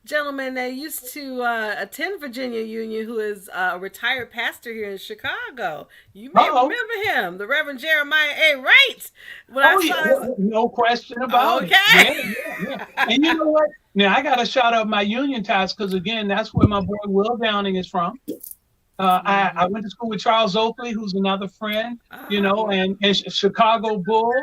gentleman that used to attend Virginia Union who is a retired pastor here in Chicago. You may remember him, the Reverend Jeremiah A. Wright. No question about it. Yeah. And you know what? Now, I got to shout out my union ties because, again, that's where my boy Will Downing is from. I went to school with Charles Oakley, who's another friend, and Chicago Bull.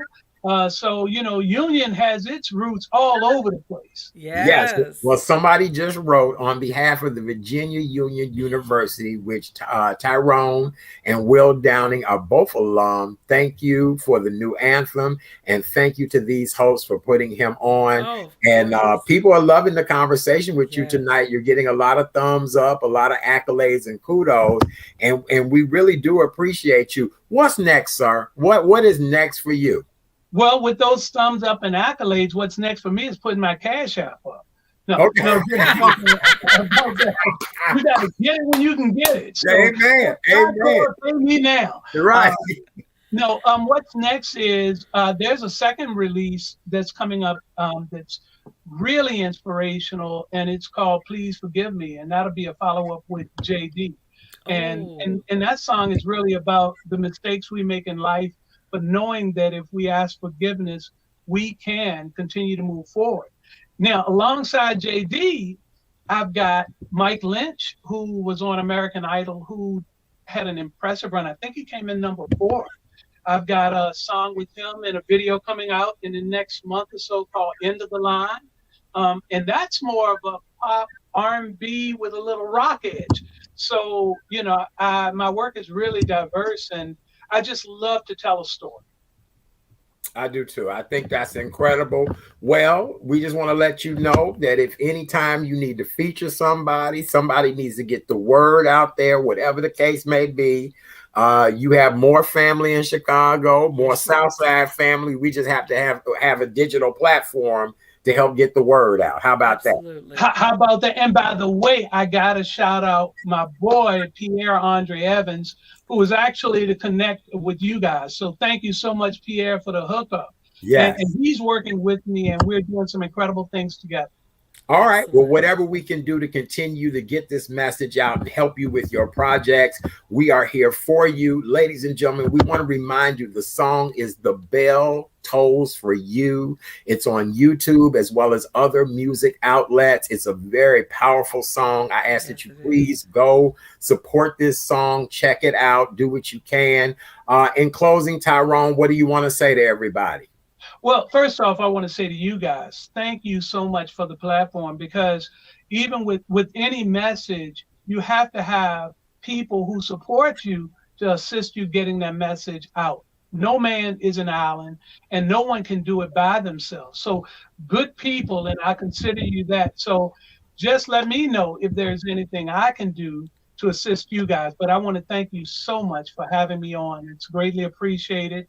So, Union has its roots all over the place. Yes. Well, somebody just wrote on behalf of the Virginia Union University, which Tyrone and Will Downing are both alum. Thank you for the new anthem. And thank you to these hosts for putting him on. And people are loving the conversation with you tonight. You're getting a lot of thumbs up, a lot of accolades and kudos. And we really do appreciate you. What's next, sir? What is next for you? Well, with those thumbs up and accolades, what's next for me is putting my Cash App up. You got to get it when you can get it. So, Amen. Pay me now. Right. What's next is there's a second release that's coming up that's really inspirational, and it's called Please Forgive Me, and that'll be a follow-up with JD. And that song is really about the mistakes we make in life, but knowing that if we ask forgiveness, we can continue to move forward. Now, alongside JD, I've got Mike Lynch, who was on American Idol, who had an impressive run. I think he came in number 4. I've got a song with him and a video coming out in the next month or so called End of the Line. And that's more of a pop R&B with a little rock edge. So, my work is really diverse, and I just love to tell a story. I do too. I think that's incredible. Well, we just want to let you know that if anytime you need to feature somebody, somebody needs to get the word out there, whatever the case may be. You have more family in Chicago, more Southside family. We just have to have a digital platform to help get the word out. How about Absolutely. that? How about that? And by the way, I got to shout out my boy, Pierre Andre Evans, who was actually to connect with you guys. So thank you so much, Pierre, for the hookup. Yes. And he's working with me, and we're doing some incredible things together. All right. Well, whatever we can do to continue to get this message out and help you with your projects, we are here for you. Ladies and gentlemen, we want to remind you the song is The Bell Tolls for You. It's on YouTube as well as other music outlets. It's a very powerful song. I ask that you please go support this song, check it out, do what you can. In closing, Tyrone, what do you want to say to everybody? Well, first off, I want to say to you guys, thank you so much for the platform, because even with any message, you have to have people who support you to assist you getting that message out. No man is an island, and no one can do it by themselves. So good people, and I consider you that. So just let me know if there's anything I can do to assist you guys. But I want to thank you so much for having me on. It's greatly appreciated.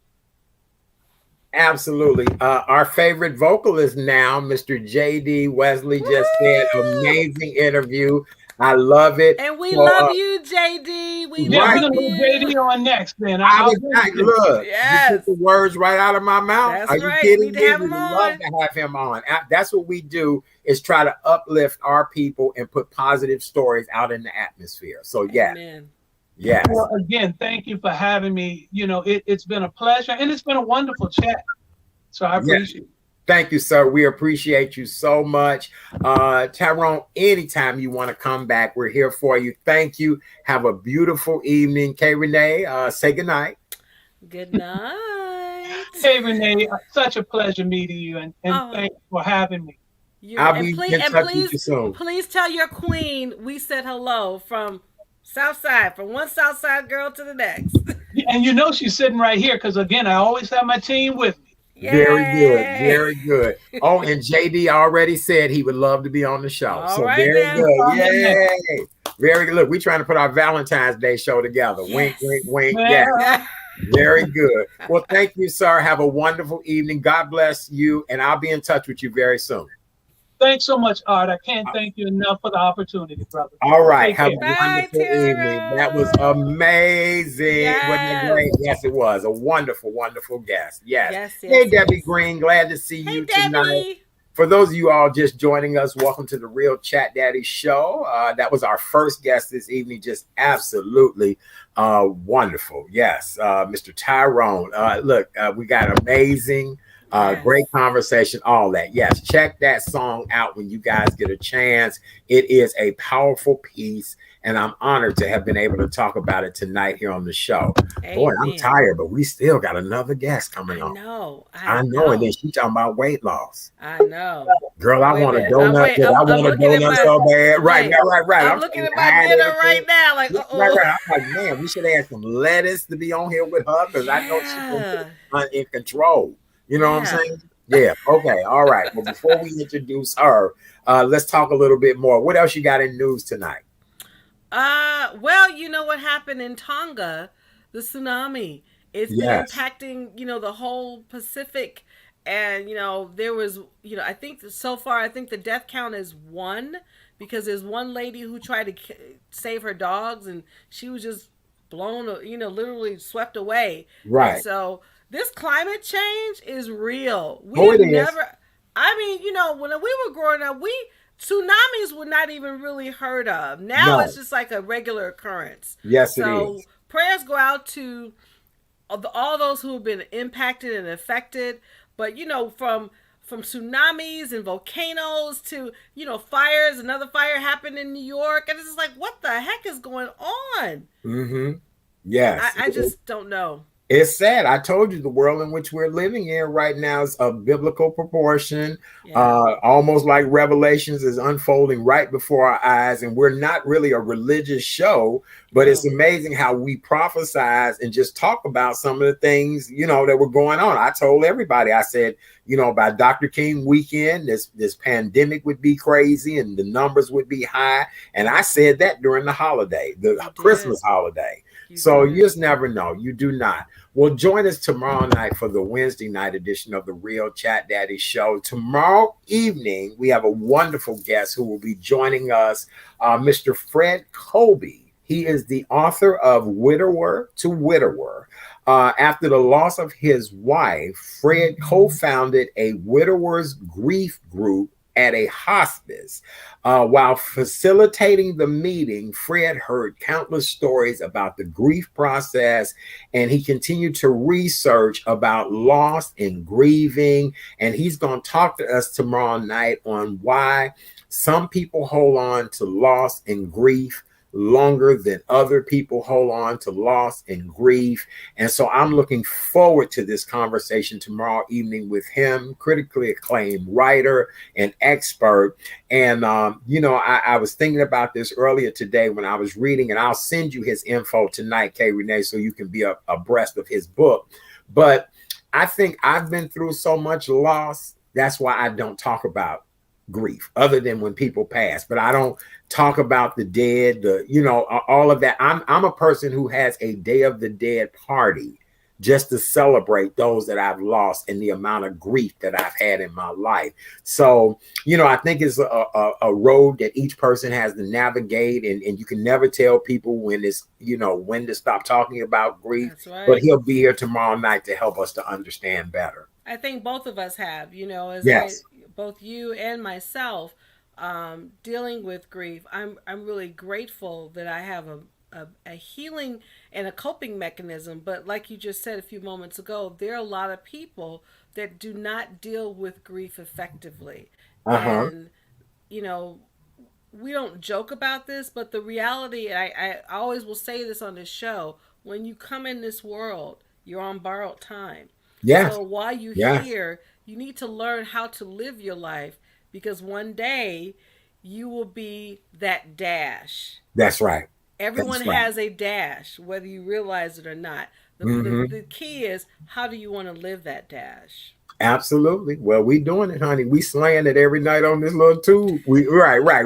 Absolutely. Our favorite vocalist now, Mr. JD Wesley, just said amazing interview. I love it. And we love you, JD. We're going to put JD on next, then. Look, yes. You took the words right out of my mouth. That's Are you right. kidding We me? to have We him would on. love to have him on. That's what we do, is try to uplift our people and put positive stories out in the atmosphere. So, yeah. Amen. Yes. Well, again, thank you for having me. It's been a pleasure, and it's been a wonderful chat. So I appreciate it. Thank you, sir. We appreciate you so much. Tyrone, anytime you want to come back, we're here for you. Thank you. Have a beautiful evening. Kay Renee, say good night. Good night. Hey, Renee, such a pleasure meeting you, and thanks for having me. I'll be in touch with you soon. Please tell your queen we said hello from Southside, from one Southside girl to the next. And she's sitting right here, because, again, I always have my team with me. Yay. Very good. Very good. Oh, and JD already said he would love to be on the show. All so right, very then. good. Yay. Very good. Look, we're trying to put our Valentine's Day show together. Yes. Wink, wink, wink. Yeah. Very good. Well, thank you, sir. Have a wonderful evening. God bless you. And I'll be in touch with you very soon. Thanks so much, Art. I can't thank you enough for the opportunity, brother. All right. Have a Bye, wonderful evening. That was amazing. Yes. Wasn't it great? Yes, it was. A wonderful, wonderful guest. Yes. Yes, Hey, Debbie Green. Glad to see you tonight. Debbie. For those of you all just joining us, welcome to the Real Chat Daddy Show. That was our first guest this evening. Just absolutely wonderful. Yes, Mr. Tyrone. Look, we got amazing. Great conversation, all that. Yes, check that song out when you guys get a chance. It is a powerful piece, and I'm honored to have been able to talk about it tonight here on the show. Amen. Boy, I'm tired, but we still got another guest coming on. I know. And then she talking about weight loss. I know. Girl, I want a donut. I want a donut so bad. Right. I'm looking at my dinner right now. Like, right. I'm like, man, we should add some lettuce to be on here with her, because I know she's in control. You know what I'm saying? Yeah. Okay. All right. Well, before we introduce her, let's talk a little bit more. What else you got in news tonight? Well, you know what happened in Tonga, the tsunami. It's been impacting, the whole Pacific. And, there was, I think so far, I think the death count is 1, because there's one lady who tried to save her dogs, and she was just blown, literally swept away. Right. And so this climate change is real. When we were growing up, tsunamis were not even really heard of. Now it's just like a regular occurrence. Yes, it is. So prayers go out to all those who have been impacted and affected. But, from tsunamis and volcanoes to, fires. Another fire happened in New York. And it's just like, what the heck is going on? Mm-hmm. Yes. I just don't know. It's sad. I told you the world in which we're living in right now is of biblical proportion. Yeah. Almost like Revelations is unfolding right before our eyes. And we're not really a religious show, but it's No. amazing how we prophesize and just talk about some of the things, you know, that were going on. I told everybody, I said, you know, by Dr. King weekend, this pandemic would be crazy and the numbers would be high. And I said that during the holiday, the You Christmas did. holiday. You So you did. just never know. You do not. Well, join us tomorrow night for the Wednesday night edition of the Real Chat Daddy Show. Tomorrow evening, we have a wonderful guest who will be joining us, Mr. Fred Colby. He is the author of Widower to Widower. After the loss of his wife, Fred co-founded a widower's grief group at a hospice. While facilitating the meeting, Fred heard countless stories about the grief process, and he continued to research about loss and grieving. And he's going to talk to us tomorrow night on why some people hold on to loss and grief longer than other people hold on to loss and grief. And so I'm looking forward to this conversation tomorrow evening with him, critically acclaimed writer and expert. And, you know, I was thinking about this earlier today when I was reading, and I'll send you his info tonight, K. Renee, so you can be abreast of his book. But I think I've been through so much loss. That's why I don't talk about grief other than when people pass, but I don't talk about the dead, you know, all of that. I'm a person who has a Day of the Dead party just to celebrate those that I've lost and the amount of grief that I've had in my life. So, you know, I think it's a road that each person has to navigate, and you can never tell people when it's, you know, when to stop talking about grief. That's right. But he'll be here tomorrow night to help us to understand better. I think both of us have, you know, Yes. both you and myself, dealing with grief. I'm really grateful that I have a healing and a coping mechanism. But like you just said a few moments ago, there are a lot of people that do not deal with grief effectively. Uh-huh. And, you know, we don't joke about this, but the reality, I always will say this on this show, when you come in this world, you're on borrowed time. Yes. So while you're Yes. here, you need to learn how to live your life, because one day you will be that dash. That's right. Everyone That's right. has a dash, whether you realize it or not. Mm-hmm. The key is, how do you want to live that dash? Absolutely. Well, we doing it, honey. We slaying it every night on this little tube. Right.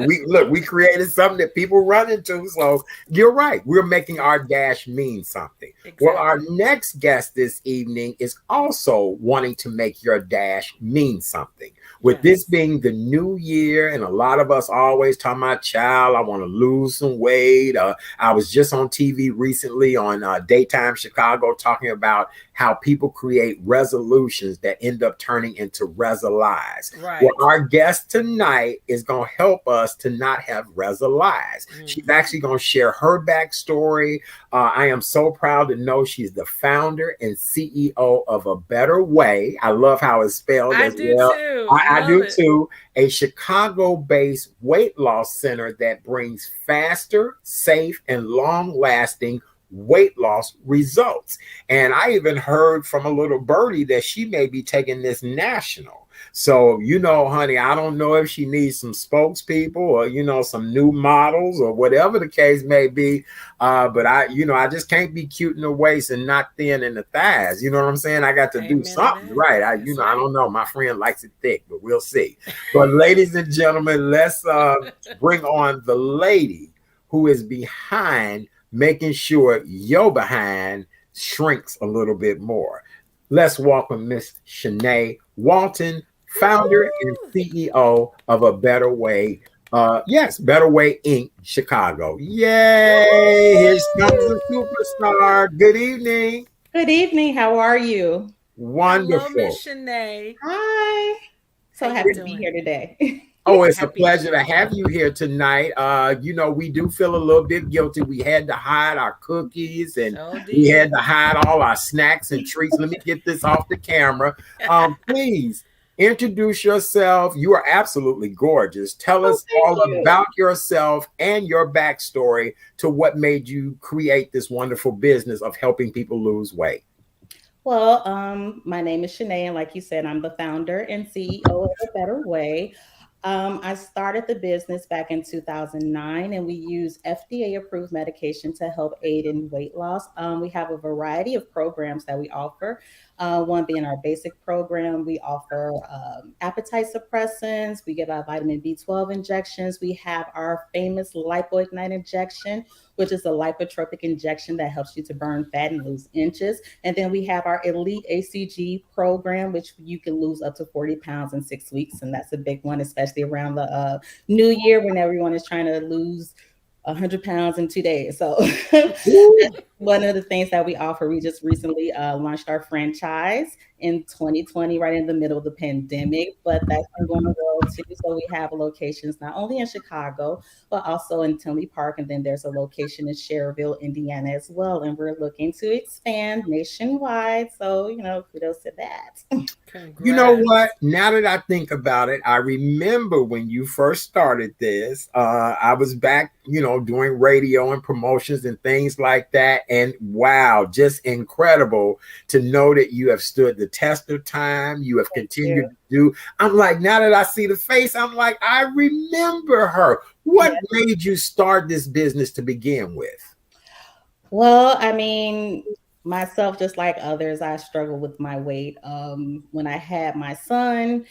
We created something that people run into. So you're right. We're making our dash mean something. Well, our Exactly. next guest this evening is also wanting to make your dash mean something. With this Yes. being the new year, and a lot of us always talking about, child, I want to lose some weight. I was just on TV recently on Daytime Chicago talking about how people create resolutions that end up turning into resolize. Well, Right. our guest tonight is going to help us to not have resolize. She's Hmm. actually going to share her backstory. I am so proud to know she's the founder and CEO of A Better Way. I love how it's spelled I as do well. too. I I love do it. too. A Chicago-based weight loss center that brings faster, safe, and long-lasting weight loss results. And I even heard from a little birdie that she may be taking this national. So, you know, honey, I don't know if she needs some spokespeople or, you know, some new models or whatever the case may be. But I just can't be cute in the waist and not thin in the thighs. You know what I'm saying? I got to do Amen to something, that. right? That's I right. don't know. My friend likes it thick, but we'll see. But ladies and gentlemen, let's bring on the lady who is behind making sure your behind shrinks a little bit more. Let's welcome Miss Shanae Walton, founder and Woo! CEO of A Better Way. Yes, Better Way Inc. Chicago. Yay! Here comes the superstar. Good evening. Good evening. How are you? Hello, Wonderful. Miss Shanae. Hi. How So you happy to be doing? here today. Oh, it's a Happy to pleasure to be have here. you here tonight. You know, we do feel a little bit guilty. We had to hide our cookies and So we had did. to hide all our snacks and treats. Let me get this off the camera. Please introduce yourself. You are absolutely gorgeous. Tell Oh, us thank all you. about yourself and your backstory to what made you create this wonderful business of helping people lose weight. Well, my name is Shanae, and like you said, I'm the founder and CEO of A Better Way. I started the business back in 2009, and we use FDA approved medication to help aid in weight loss. We have a variety of programs that we offer. One being our basic program, we offer appetite suppressants, we give out vitamin B12 injections, we have our famous lipoignite injection, which is a lipotropic injection that helps you to burn fat and lose inches. And then we have our elite ACG program, which you can lose up to 40 pounds in 6 weeks. And that's a big one, especially around the new year when everyone is trying to lose 100 pounds in 2 days. So Ooh. one of the things that we offer, we just recently launched our franchise in 2020, right in the middle of the pandemic, but that's been going well too. So we have locations not only in Chicago, but also in Tinley Park. And then there's a location in Cherville, Indiana as well. And we're looking to expand nationwide. So, kudos to that. You know Congrats. what? Now that I think about it, I remember when you first started this. I was back, doing radio and promotions and things like that. And wow, just incredible to know that you have stood the test of time. You have continued to do. I'm like, now that I see the face, I'm like, I remember her. What Yeah. made you start this business to begin with? Well, I mean, myself, just like others, I struggle with my weight. When I had my son,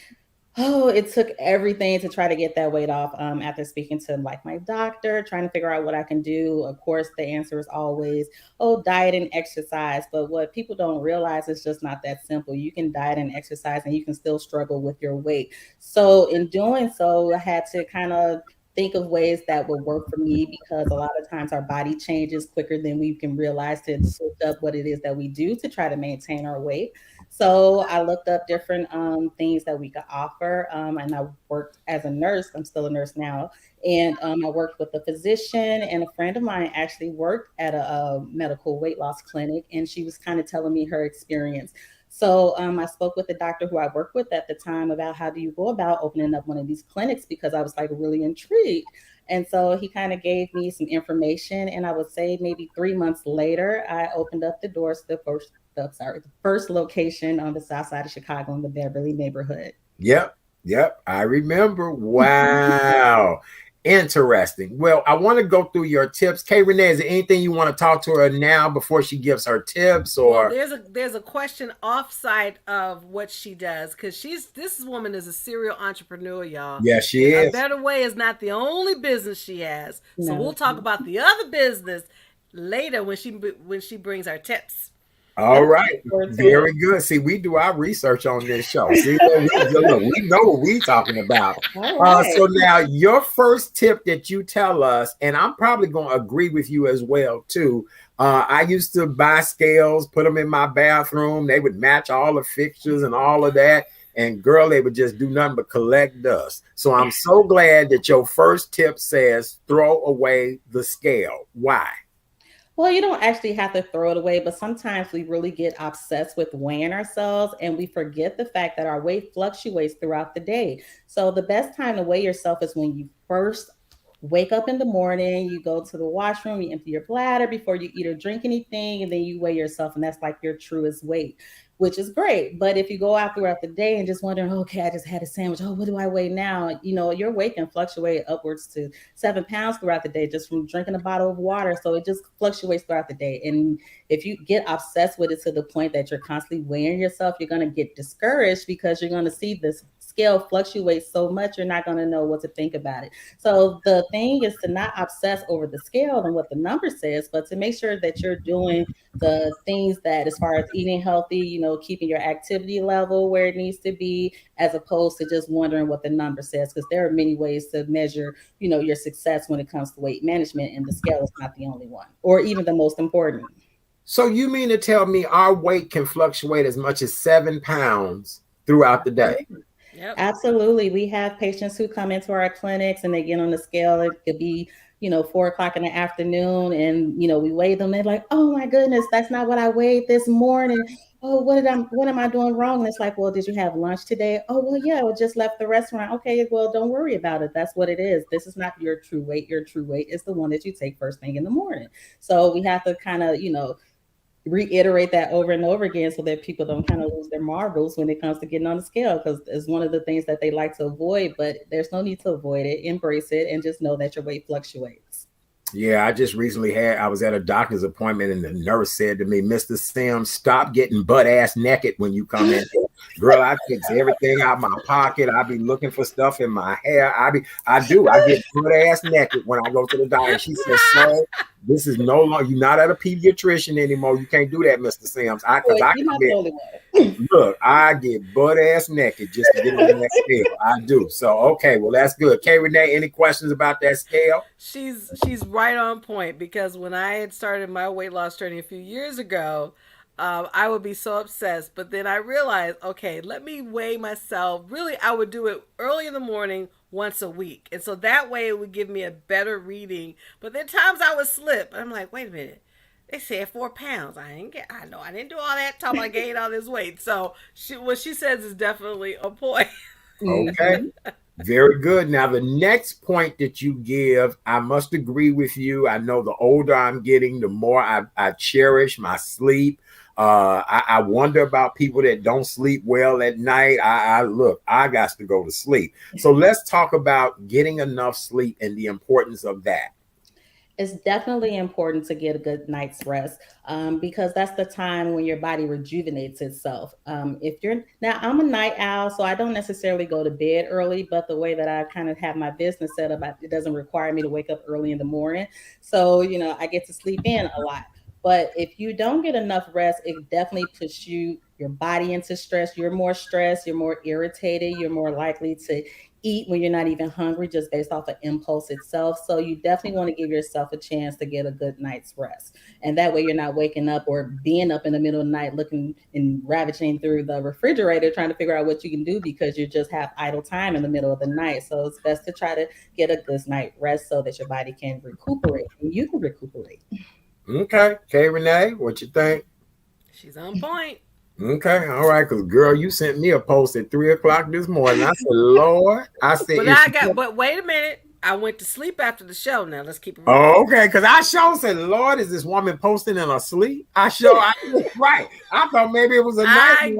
oh, it took everything to try to get that weight off. After speaking to like my doctor, trying to figure out what I can do. Of course, the answer is always, oh, diet and exercise. But what people don't realize is just not that simple. You can diet and exercise and you can still struggle with your weight. So in doing so, I had to kind of think of ways that would work for me because a lot of times our body changes quicker than we can realize to switch up what it is that we do to try to maintain our weight. So I looked up different things that we could offer, and I worked as a nurse. I'm still a nurse now, and I worked with a physician. And a friend of mine actually worked at a medical weight loss clinic, and she was kind of telling me her experience. So I spoke with the doctor who I worked with at the time about how do you go about opening up one of these clinics because I was like really intrigued. And so he kind of gave me some information, and I would say maybe 3 months later, I opened up the doors to the first location on the south side of Chicago in the Beverly neighborhood. Yep. Yep. I remember. Wow. Interesting. Well, I want to go through your tips. Kay Renee, is there anything you want to talk to her now before she gives her tips Well, or? there's a question offsite of what she does because this woman is a serial entrepreneur, y'all. Yeah, she A is. Better Way is not the only business she has, so we'll No. talk about the other business later when she brings our tips. All Yep. right. Forward to it. Very good. See, we do our research on this show. See, we know what we're talking about. All right. So now your first tip that you tell us, and I'm probably going to agree with you as well, too. I used to buy scales, put them in my bathroom. They would match all the fixtures and all of that. And girl, they would just do nothing but collect dust. So I'm so glad that your first tip says throw away the scale. Why? Well, you don't actually have to throw it away, but sometimes we really get obsessed with weighing ourselves and we forget the fact that our weight fluctuates throughout the day. So the best time to weigh yourself is when you first wake up in the morning, you go to the washroom, you empty your bladder before you eat or drink anything, and then you weigh yourself, and that's like your truest weight, which is great. But if you go out throughout the day and just wondering, okay, I just had a sandwich, oh, what do I weigh now? Your weight can fluctuate upwards to 7 pounds throughout the day just from drinking a bottle of water. So it just fluctuates throughout the day. And if you get obsessed with it to the point that you're constantly weighing yourself, you're going to get discouraged because you're going to see this scale fluctuates so much, you're not going to know what to think about it. So the thing is to not obsess over the scale and what the number says, but to make sure that you're doing the things that, as far as eating healthy, keeping your activity level where it needs to be, as opposed to just wondering what the number says, because there are many ways to measure, your success when it comes to weight management, and the scale is not the only one, or even the most important. So you mean to tell me our weight can fluctuate as much as 7 pounds throughout the day? Yep. Absolutely. We have patients who come into our clinics and they get on the scale. It could be, 4 o'clock in the afternoon, and we weigh them. They're like, "Oh my goodness, that's not what I weighed this morning. Oh, what am I doing wrong?" And it's like, "Well, did you have lunch today?" "Oh, well, yeah, I just left the restaurant." "Okay, well, don't worry about it. That's what it is. This is not your true weight. Your true weight is the one that you take first thing in the morning." So we have to kind of, reiterate that over and over again so that people don't kind of lose their marbles when it comes to getting on the scale, because it's one of the things that they like to avoid, but there's no need to avoid it. Embrace it and just know that your weight fluctuates. Yeah, I just recently I was at a doctor's appointment and the nurse said to me, Mr. Sims, stop getting butt ass naked when you come in. Girl, I fix everything out my pocket. I be looking for stuff in my hair. I get butt ass naked when I go to the doctor. She says, sir, this is no longer, you're not at a pediatrician anymore. You can't do that, Mr. Sims. You're not the only one. Look, I get butt ass naked just to get on that scale. I do. So, okay, well, that's good. K. Renee, any questions about that scale? She's right on point, because when I had started my weight loss journey a few years ago, I would be so obsessed. But then I realized, okay, let me weigh myself. Really, I would do it early in the morning once a week. And so that way it would give me a better reading. But then times I would slip. I'm like, wait a minute. They said 4 pounds. I didn't do all that till I gained all this weight. So what she says is definitely a point. Okay. Very good. Now, the next point that you give, I must agree with you. I know the older I'm getting, the more I cherish my sleep. I wonder about people that don't sleep well at night. I got to go to sleep. So let's talk about getting enough sleep and the importance of that. It's definitely important to get a good night's rest, because that's the time when your body rejuvenates itself. I'm a night owl, so I don't necessarily go to bed early, but the way that I kind of have my business set up, it doesn't require me to wake up early in the morning. So, I get to sleep in a lot. But if you don't get enough rest, it definitely puts your body into stress. You're more stressed, you're more irritated, you're more likely to eat when you're not even hungry, just based off of impulse itself. So you definitely want to give yourself a chance to get a good night's rest. And that way you're not waking up or being up in the middle of the night looking and ravaging through the refrigerator trying to figure out what you can do, because you just have idle time in the middle of the night. So it's best to try to get a good night's rest so that your body can recuperate and you can recuperate. Okay. K. Renee, what you think? She's on point. Okay, all right, because girl, you sent me a post at 3:00 this morning. I said, Lord, I said, but wait a minute. I went to sleep after the show. Now let's keep it real. Oh, okay, because I said, Lord, is this woman posting in her sleep? Right. I thought maybe it was a night.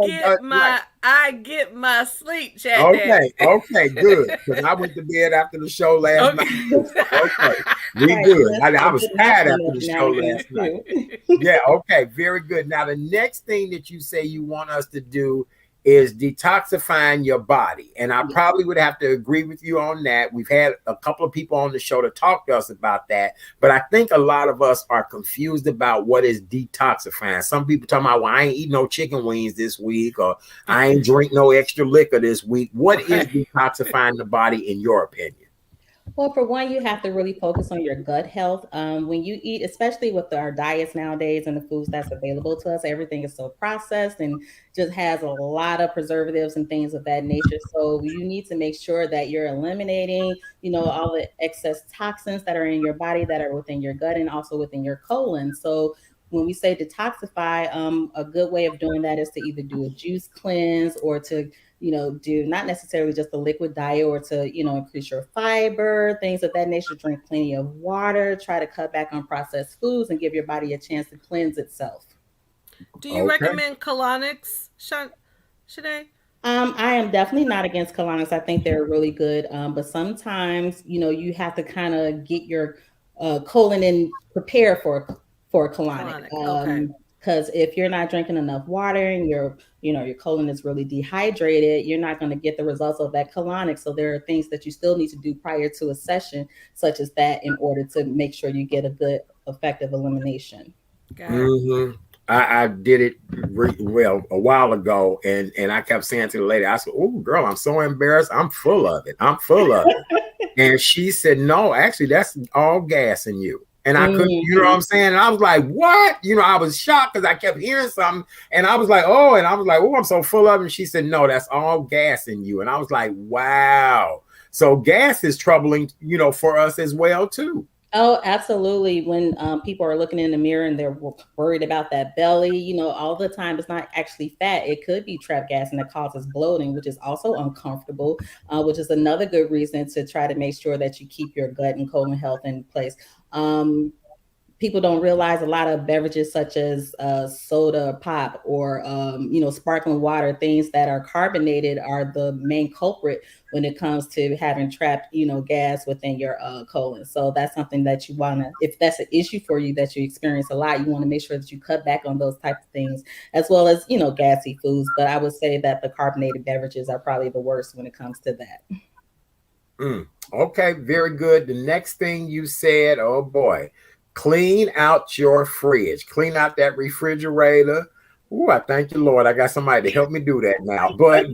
I get my sleep, chat. Okay, good. Because I went to bed after the show last night. Okay, we good. I was tired after the show last night. Yeah, okay, very good. Now, the next thing that you say you want us to do is detoxifying your body. And I probably would have to agree with you on that. We've had a couple of people on the show to talk to us about that. But I think a lot of us are confused about what is detoxifying. Some people talking about, well, I ain't eat no chicken wings this week, or I ain't drink no extra liquor this week. What is detoxifying the body in your opinion? Well, for one, you have to really focus on your gut health. When you eat, especially with our diets nowadays and the foods that's available to us, everything is so processed and just has a lot of preservatives and things of that nature. So you need to make sure that you're eliminating, all the excess toxins that are in your body, that are within your gut and also within your colon. So when we say detoxify, a good way of doing that is to either do a juice cleanse or to do not necessarily just a liquid diet, or to, increase your fiber, things of that nature. Drink plenty of water, try to cut back on processed foods, and give your body a chance to cleanse itself. Do you recommend colonics, Shanae? I am definitely not against colonics. I think they're really good. But sometimes, you have to kind of get your colon in prepare for a colonic. Okay. Because if you're not drinking enough water and your colon is really dehydrated, you're not going to get the results of that colonic. So there are things that you still need to do prior to a session, such as that, in order to make sure you get a good, effective elimination. Mm-hmm. I did it a while ago, and I kept saying to the lady, I said, "Oh, girl, I'm so embarrassed. I'm full of it. And she said, "No, actually, that's all gas in you." And I couldn't, you know what I'm saying? And I was like, what? I was shocked because I kept hearing something. And I was like, oh, I'm so full of it. And she said, no, that's all gas in you. And I was like, wow. So gas is troubling, for us as well, too. Oh, absolutely. When people are looking in the mirror and they're worried about that belly, all the time, it's not actually fat. It could be trapped gas, and that causes bloating, which is also uncomfortable, which is another good reason to try to make sure that you keep your gut and colon health in place. people don't realize a lot of beverages such as soda pop or sparkling water, things that are carbonated, are the main culprit when it comes to having trapped gas within your colon. So that's something that you want to, if that's an issue for you that you experience a lot, you want to make sure that you cut back on those types of things, as well as gassy foods. But I would say that the carbonated beverages are probably the worst when it comes to that. Okay, very good. The next thing you said, oh boy, clean out your fridge, clean out that refrigerator. Ooh, I thank you, Lord. I got somebody to help me do that now. What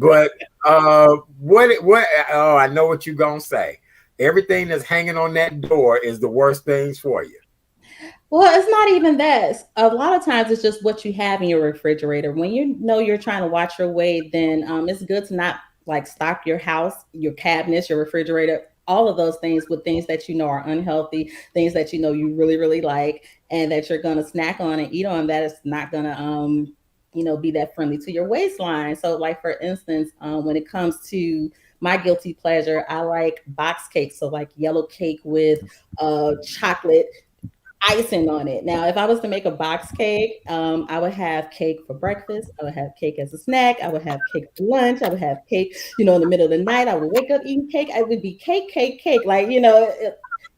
oh, I know what you're gonna say. Everything that's hanging on that door is the worst things for you. Well, it's not even that. A lot of times it's just what you have in your refrigerator. When you know you're trying to watch your weight, then it's good to not like stock your house, your cabinets, your refrigerator, all of those things with things that you know are unhealthy, things that you know you really, really like, and that you're gonna snack on and eat on. That is not gonna be that friendly to your waistline. So, like for instance, when it comes to my guilty pleasure, I like box cakes. So like yellow cake with chocolate icing on it. Now, if I was to make a box cake, I would have cake for breakfast. I would have cake as a snack. I would have cake for lunch. I would have cake, in the middle of the night. I would wake up eating cake. I would be cake, cake, cake. Like,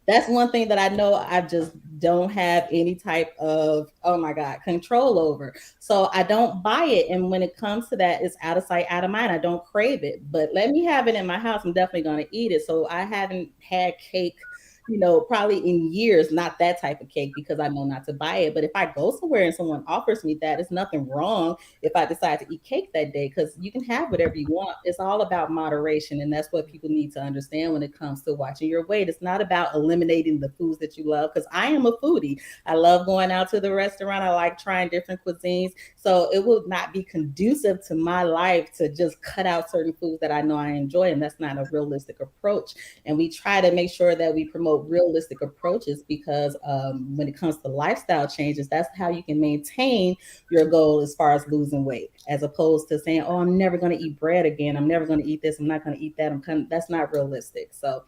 that's one thing that I know I just don't have any type of, oh my God, control over. So I don't buy it. And when it comes to that, it's out of sight, out of mind. I don't crave it. But let me have it in my house. I'm definitely going to eat it. So I haven't had cake probably in years, not that type of cake, because I know not to buy it. But if I go somewhere and someone offers me that, it's nothing wrong if I decide to eat cake that day, because you can have whatever you want. It's all about moderation. And that's what people need to understand when it comes to watching your weight. It's not about eliminating the foods that you love, because I am a foodie. I love going out to the restaurant. I like trying different cuisines. So it will not be conducive to my life to just cut out certain foods that I know I enjoy. And that's not a realistic approach. And we try to make sure that we promote realistic approaches, because when it comes to lifestyle changes, that's how you can maintain your goal as far as losing weight, as opposed to saying, oh, I'm never going to eat bread again, I'm never going to eat this, I'm not going to eat that. That's not realistic. So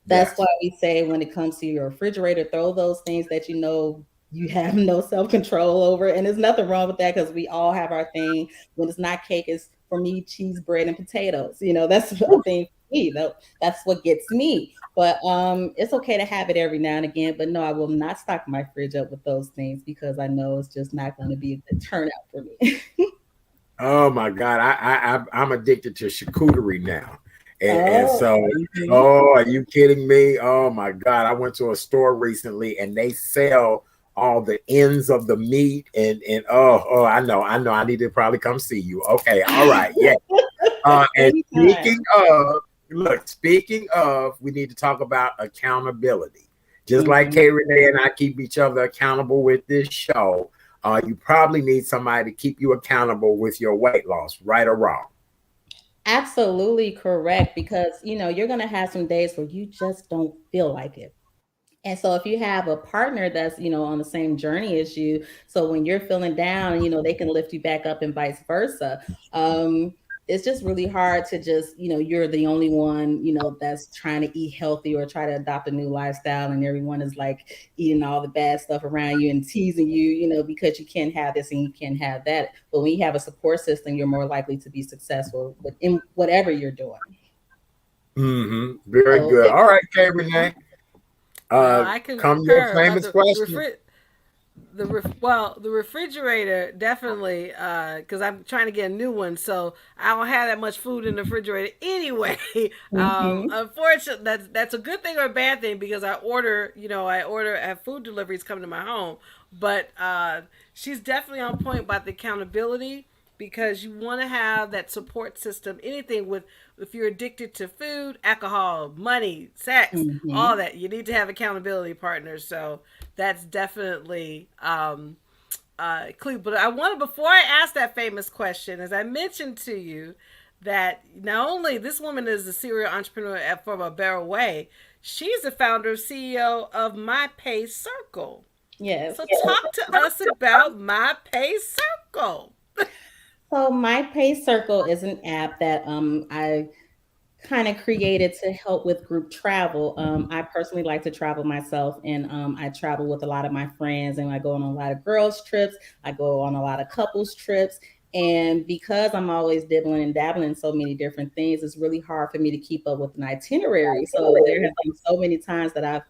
that's why we say, when it comes to your refrigerator, throw those things that you have no self-control over. And there's nothing wrong with that, because we all have our thing. When it's not cake, it's, for me, cheese, bread, and potatoes. That's a thing for me. That's what gets me. But it's okay to have it every now and again. But no, I will not stock my fridge up with those things, because I know it's just not going to be a good turnout for me. Oh my God, I'm addicted to charcuterie now. And so, Mhm. oh, are you kidding me? Oh my God. I went to a store recently and they sell all the ends of the meat and I need to probably come see you. Okay, all right, yeah. And Anytime. speaking of, we need to talk about accountability. Just like Mhm. K Renee and I keep each other accountable with this show, you probably need somebody to keep you accountable with your weight loss, right or wrong. Absolutely correct, because you're going to have some days where you just don't feel like it. And so if you have a partner that's, on the same journey as you, so when you're feeling down, they can lift you back up, and vice versa. It's just really hard to just, you're the only one, that's trying to eat healthy or try to adopt a new lifestyle, and everyone is like eating all the bad stuff around you and teasing you, because you can't have this and you can't have that. But when you have a support system, you're more likely to be successful in whatever you're doing. Very So good. if All right, K Renee. No, I Come your concur about famous question. the refrigerator definitely, because I'm trying to get a new one, so I don't have that much food in the refrigerator anyway. Mhm. Unfortunately, that's a good thing or a bad thing, because I have food deliveries coming to my home, but she's definitely on point about the accountability, because you want to have that support system. Anything with, if you're addicted to food, alcohol, money, sex, all Mhm. that, you need to have accountability partners. So that's definitely clue. But I wanted, before I ask that famous question, as I mentioned to you, that not only this woman is a serial entrepreneur from a better way, she's the founder, CEO of My Pay Circle. Yes. So talk to us about My Pay Circle. So My Pay Circle is an app that I kind of created to help with group travel. I personally like to travel myself, and I travel with a lot of my friends, and I go on a lot of girls' trips. I go on a lot of couples' trips. And because I'm always dibbling and dabbling in so many different things, it's really hard for me to keep up with an itinerary. So there have been so many times that I've,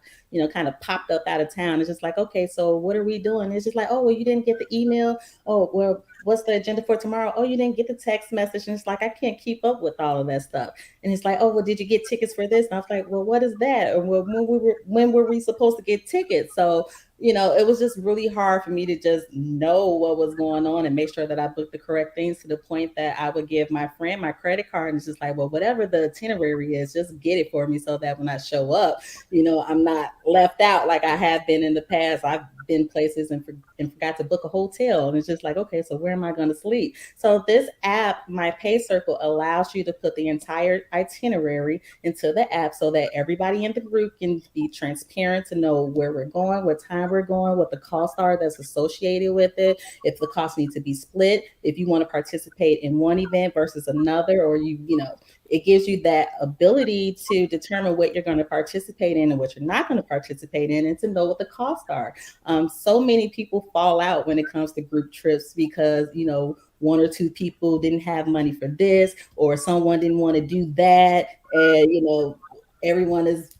kind of popped up out of town. It's just like, okay, so what are we doing? It's just like, oh, well, you didn't get the email. Oh, well, what's the agenda for tomorrow? Oh, you didn't get the text message. And it's like, I can't keep up with all of that stuff. And it's like, oh, well, did you get tickets for this? And I was like, well, what is that? Or well, when were we supposed to get tickets? So, it was just really hard for me to just know what was going on and make sure that I booked the correct things, to the point that I would give my friend my credit card, and it's just like, well, whatever the itinerary is, just get it for me so that when I show up, I'm not left out like I have been in the past. I've been places and forgot to book a hotel, and it's just like, okay, so where am I going to sleep? So this app, My Pay Circle, allows you to put the entire itinerary into the app so that everybody in the group can be transparent to know where we're going, what time we're going, what the costs are that's associated with it, if the costs need to be split, if you want to participate in one event versus another, or it gives you that ability to determine what you're going to participate in and what you're not going to participate in, and to know what the costs are. So many people fall out when it comes to group trips because, one or two people didn't have money for this, or someone didn't want to do that. And, everyone is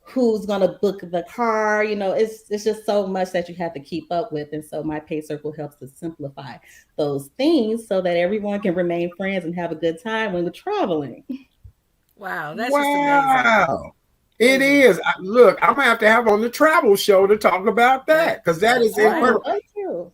who's going to book the car. It's just so much that you have to keep up with. And so My Pay Circle helps to simplify those things so that everyone can remain friends and have a good time when we're traveling. Wow, that's just amazing. It is. Look, I'm gonna have to have on the travel show to talk about that, because that is incredible.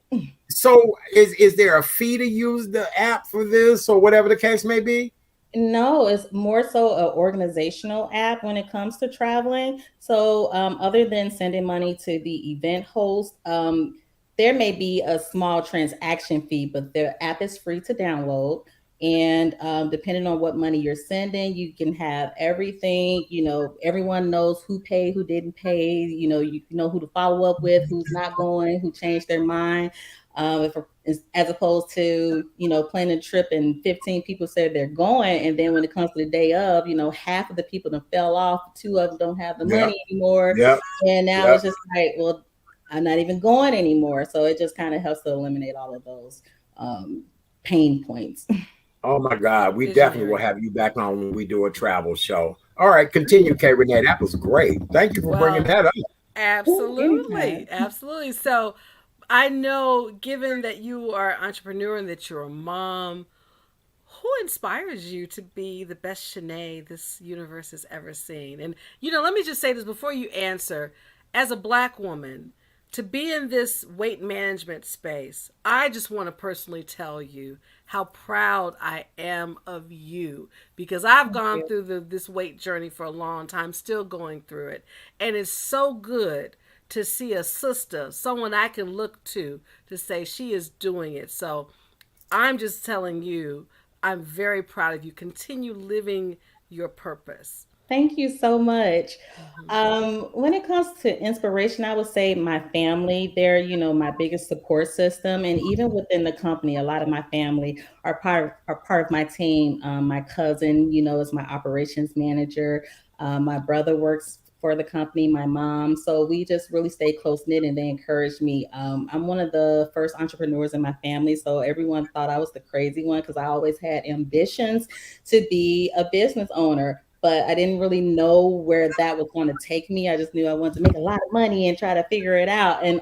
So is there a fee to use the app for this, or whatever the case may be? No, it's more so an organizational app when it comes to traveling. So other than sending money to the event host, there may be a small transaction fee, but the app is free to download. And depending on what money you're sending, you can have everything. Everyone knows who paid, who didn't pay. You know who to follow up with, who's not going, who changed their mind. As opposed to, planning a trip and 15 people said they're going. And then when it comes to the day of, half of the people that fell off, two of them don't have the money anymore. And now it's just like, well, I'm not even going anymore. So it just kind of helps to eliminate all of those pain points. Oh my God, we definitely will have you back on when we do a travel show. All right, continue, Kay Renee. That was great. Thank you for bringing that up. Absolutely. Absolutely. So I know, given that you are an entrepreneur and that you're a mom, who inspires you to be the best Shanae this universe has ever seen? And, let me just say this before you answer. As a Black woman, to be in this weight management space, I just want to personally tell you how proud I am of you, because I've gone through this weight journey for a long time, still going through it. And it's so good to see a sister, someone I can look to say she is doing it. So I'm just telling you, I'm very proud of you. Continue living your purpose. Thank you so much. When it comes to inspiration, I would say my family. They're, my biggest support system. And even within the company, a lot of my family are part of my team. My cousin, is my operations manager. My brother works for the company, my mom. So we just really stay close knit, and they encourage me. I'm one of the first entrepreneurs in my family. So everyone thought I was the crazy one, because I always had ambitions to be a business owner, but I didn't really know where that was going to take me. I just knew I wanted to make a lot of money and try to figure it out. And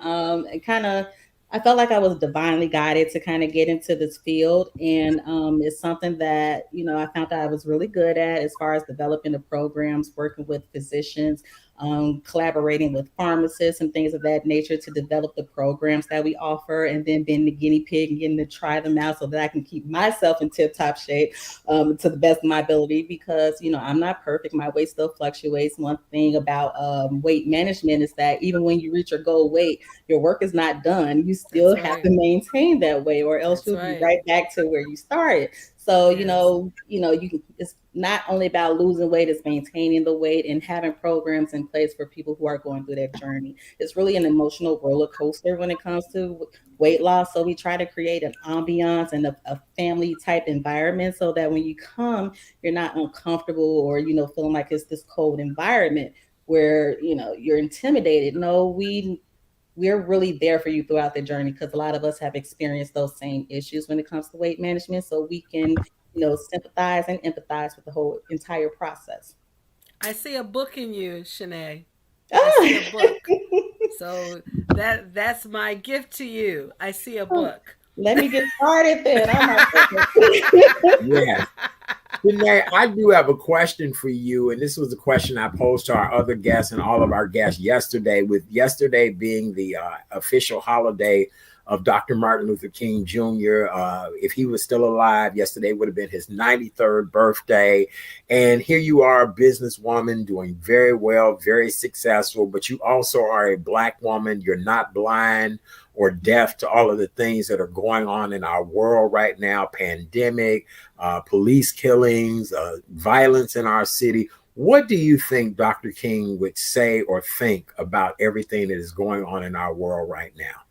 I felt like I was divinely guided to kind of get into this field. And it's something that, I found out I was really good at, as far as developing the programs, working with physicians, collaborating with pharmacists and things of that nature to develop the programs that we offer, and then being the guinea pig and getting to try them out so that I can keep myself in tip-top shape to the best of my ability, because, I'm not perfect. My weight still fluctuates. One thing about weight management is that even when you reach your goal weight, your work is not done. You still have to maintain that weight, or else you'll be right back to where you started. So, Yes. it's not only about losing weight, it's maintaining the weight and having programs in place for people who are going through that journey. It's really an emotional roller coaster when it comes to weight loss. So we try to create an ambiance and a family type environment so that when you come, you're not uncomfortable or, feeling like it's this cold environment where, you're intimidated. No, we're really there for you throughout the journey because a lot of us have experienced those same issues when it comes to weight management. So we can, sympathize and empathize with the whole entire process. I see a book in you, Shanae. I see a Ah! book. So that's my gift to you. I see a book. Let me get started then. Oh my goodness. Yeah. Renee, I do have a question for you, and this was a question I posed to our other guests and all of our guests yesterday, with yesterday being the official holiday of Dr. Martin Luther King Jr. If he was still alive, yesterday would have been his 93rd birthday. And here you are, a businesswoman doing very well, very successful, but you also are a Black woman. You're not blind or deaf to all of the things that are going on in our world right now, pandemic, police killings, violence in our city. What do you think Dr. King would say or think about everything that is going on in our world right now?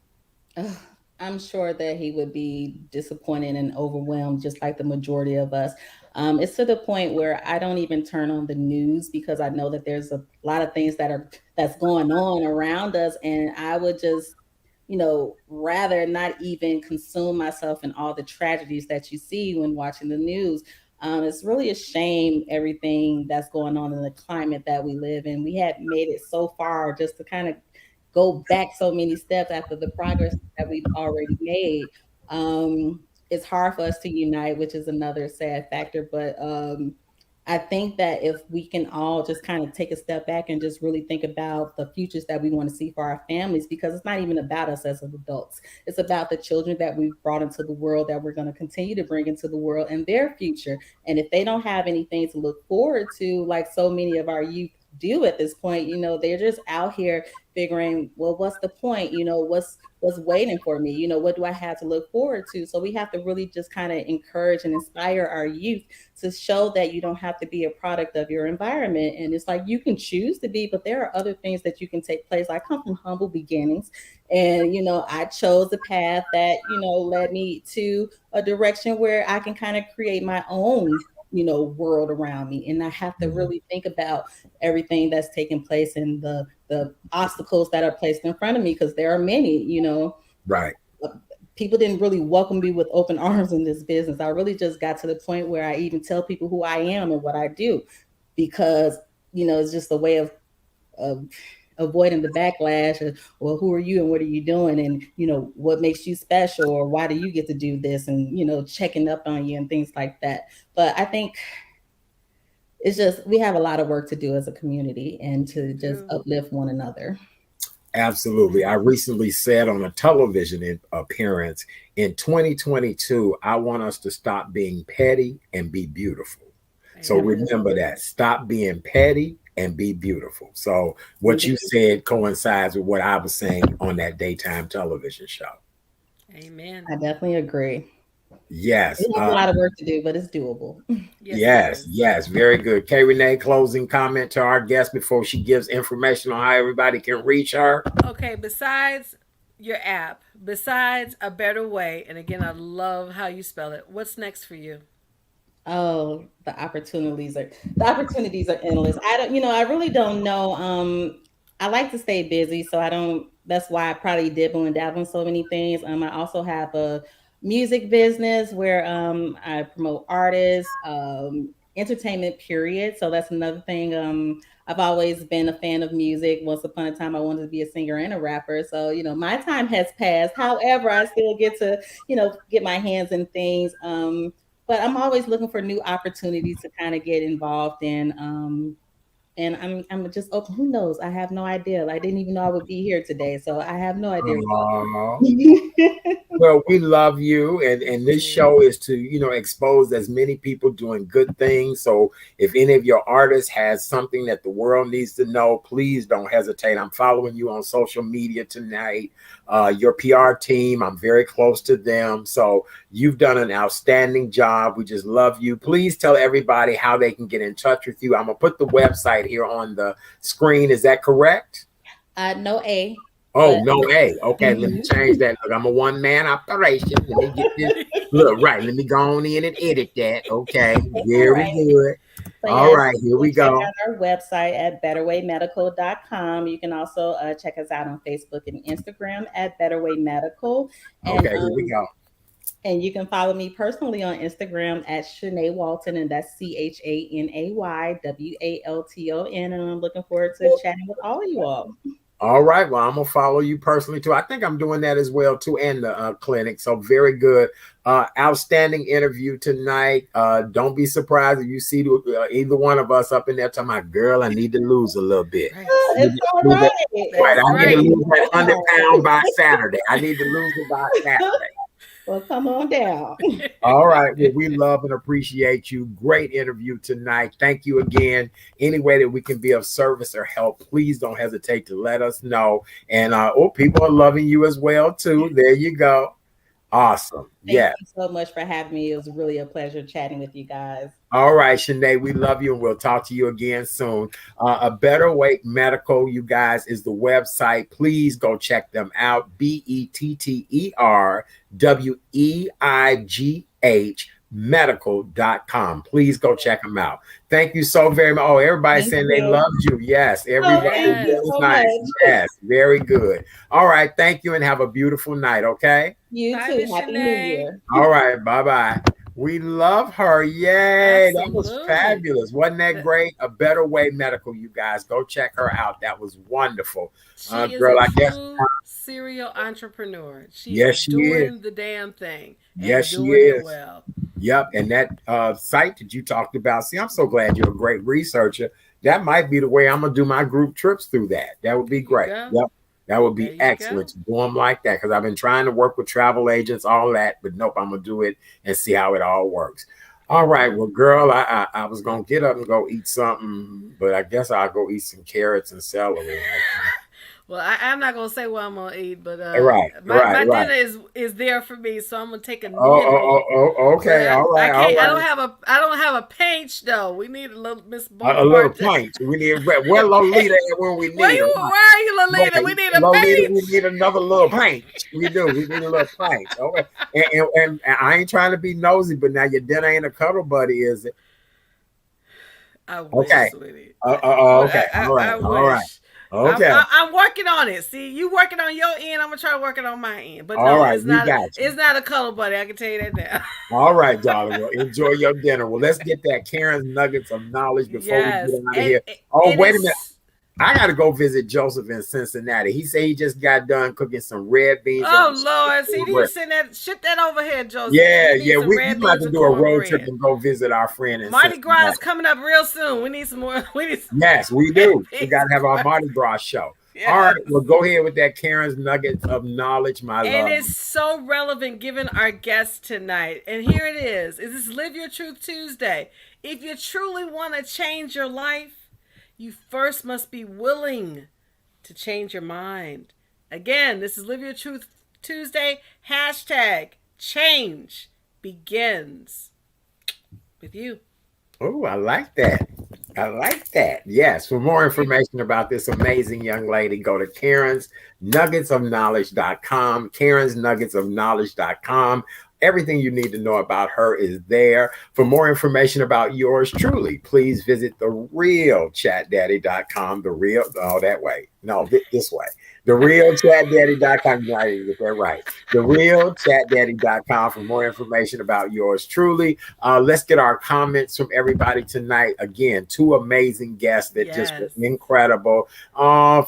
I'm sure that he would be disappointed and overwhelmed, just like the majority of us. It's to the point where I don't even turn on the news because I know that there's a lot of things that's going on around us, and I would just, rather not even consume myself in all the tragedies that you see when watching the news. It's really a shame everything that's going on in the climate that we live in. We had made it so far just to kind of go back so many steps after the progress that we've already made. It's hard for us to unite, which is another sad factor. But I think that if we can all just kind of take a step back and just really think about the futures that we want to see for our families, because it's not even about us as adults. It's about the children that we've brought into the world, that we're going to continue to bring into the world, and their future. And if they don't have anything to look forward to, like so many of our youth do at this point, they're just out here figuring, well, what's the point? What's waiting for me? What do I have to look forward to? So we have to really just kind of encourage and inspire our youth to show that you don't have to be a product of your environment. And it's like you can choose to be, but there are other things that you can take place. I come from humble beginnings, and I chose a path that led me to a direction where I can kind of create my own world around me. And I have to really think about everything that's taking place and the obstacles that are placed in front of me, because there are many. Right. People didn't really welcome me with open arms in this business. I really just got to the point where I even tell people who I am and what I do, because it's just a way of avoiding the backlash of, well, who are you and what are you doing, and what makes you special, or why do you get to do this, and checking up on you and things like that. But I think it's just, we have a lot of work to do as a community and to just uplift one another. Absolutely. I recently said on a television appearance, in 2022, I want us to stop being petty and be beautiful. So remember that. Stop being petty and be beautiful. So what you said coincides with what I was saying on that daytime television show. Amen. I definitely agree. Yes. We have a lot of work to do, but it's doable. Yes. Very good. K. Renee, closing comment to our guest before she gives information on how everybody can reach her. Okay, besides your app, besides A Better Way, and again, I love how you spell it, what's next for you? Oh, the opportunities are endless. I really don't know. I like to stay busy, so that's why I probably dibble and dabble in so many things. I also have a music business where I promote artists, entertainment, period. So that's another thing. I've always been a fan of music. Once upon a time, I wanted to be a singer and a rapper. So, my time has passed. However, I still get to, get my hands in things. But I'm always looking for new opportunities to kind of get involved in. And I'm just open. Who knows? I have no idea. I didn't even know I would be here today, so I have no idea. Well, we love you, and this show is to expose as many people doing good things. So if any of your artists has something that the world needs to know, please don't hesitate. I'm following you on social media tonight. Your PR team, I'm very close to them, so You've done an outstanding job. We just love you. Please tell everybody how they can get in touch with you. I'm going to put the website here on the screen. Is that correct? No A. Oh, no A. Okay, let me change that. Look, I'm a one-man operation. Let me get this. Look, right. Let me go on in and edit that. Okay, very good. So All right, here we go. Check out our website at betterwaymedical.com. You can also check us out on Facebook and Instagram at betterwaymedical. And, okay, here we go. And you can follow me personally on Instagram at Shanae Walton, and that's CHANAYWALTON. And I'm looking forward to chatting with all of you all. All right. Well, I'm going to follow you personally, too. I think I'm doing that as well, too, and the clinic. So very good. Outstanding interview tonight. Don't be surprised if you see either one of us up in there talking about, girl, I need to lose a little bit. It's all right. I need to lose that 100 pounds by Saturday. I need to lose it by Saturday. Well, come on down. All right. Well, we love and appreciate you. Great interview tonight. Thank you again. Any way that we can be of service or help, please don't hesitate to let us know. And people are loving you as well, too. There you go. Awesome. Thank you so much for having me. It was really a pleasure chatting with you guys. All right, Shanae, we love you and we'll talk to you again soon. A Better Way Medical, you guys, is the website. Please go check them out. BETTERWEIGH medical.com. Please go check them out. Thank you so very much. Oh, everybody's saying they loved you. Yes, everybody. Yes. Nice. Yes, very good. All right, thank you and have a beautiful night, okay? You too. Happy New Year. All right, bye-bye. We love her. Yay. Absolutely. That was fabulous. Wasn't that great? A Better Way Medical, you guys. Go check her out. That was wonderful. She is a true serial entrepreneur. She's doing the damn thing. Yes, she is. Well. Yep. And that site that you talked about, see, I'm so glad you're a great researcher. That might be the way I'm going to do my group trips through that. That would be great. Yep. That would be excellent to do them like that, because I've been trying to work with travel agents, all that, but nope, I'm going to do it and see how it all works. All right. Well, girl, I was going to get up and go eat something, but I guess I'll go eat some carrots and celery. Well, I'm not going to say what I'm going to eat, but my dinner is there for me, so I'm going to take a nibble. Okay. All right. I don't have a pinch, though. We need a little Miss Bonaparte. A little pinch. We need where Lolita when we need her. Where are you, Lolita? We need a pinch. We need another little pinch. We do. We need a little pinch. Okay. And I ain't trying to be nosy, but now your dinner ain't a cuddle buddy, is it? I wish, sweetie. Okay. All right. Okay. I'm working on it. See, you working on your end. I'm gonna try to work it on my end. But no, it's not a color buddy. I can tell you that now. All right, darling. Well, enjoy your dinner. Well, let's get that Karen's nuggets of knowledge before we get out of here. Wait a minute. I got to go visit Joseph in Cincinnati. He said he just got done cooking some red beans. Oh, Lord. See, you ship that over here, Joseph. Yeah. We might have to do a road trip and go visit our friend in Mardi Gras is coming up real soon. We need some more. Yes, we do. We got to have our Mardi Gras show. Yes. All right. Well, go ahead with that Karen's nuggets of knowledge, my love. And it's so relevant given our guest tonight. And here it is. This Live Your Truth Tuesday. If you truly want to change your life, you first must be willing to change your mind. Again, this is Live Your Truth Tuesday. #change begins with you. Oh, I like that. Yes. For more information about this amazing young lady, go to Karen'sNuggetsOfKnowledge.com. Karen'sNuggetsOfKnowledge.com. Everything you need to know about her is there. For more information about yours truly, please visit therealchatdaddy.com. That way. No, this way. TheRealChatDaddy.com. You gotta get that right. TheRealChatDaddy.com for more information about yours truly. Let's get our comments from everybody tonight. Again, two amazing guests that just were incredible.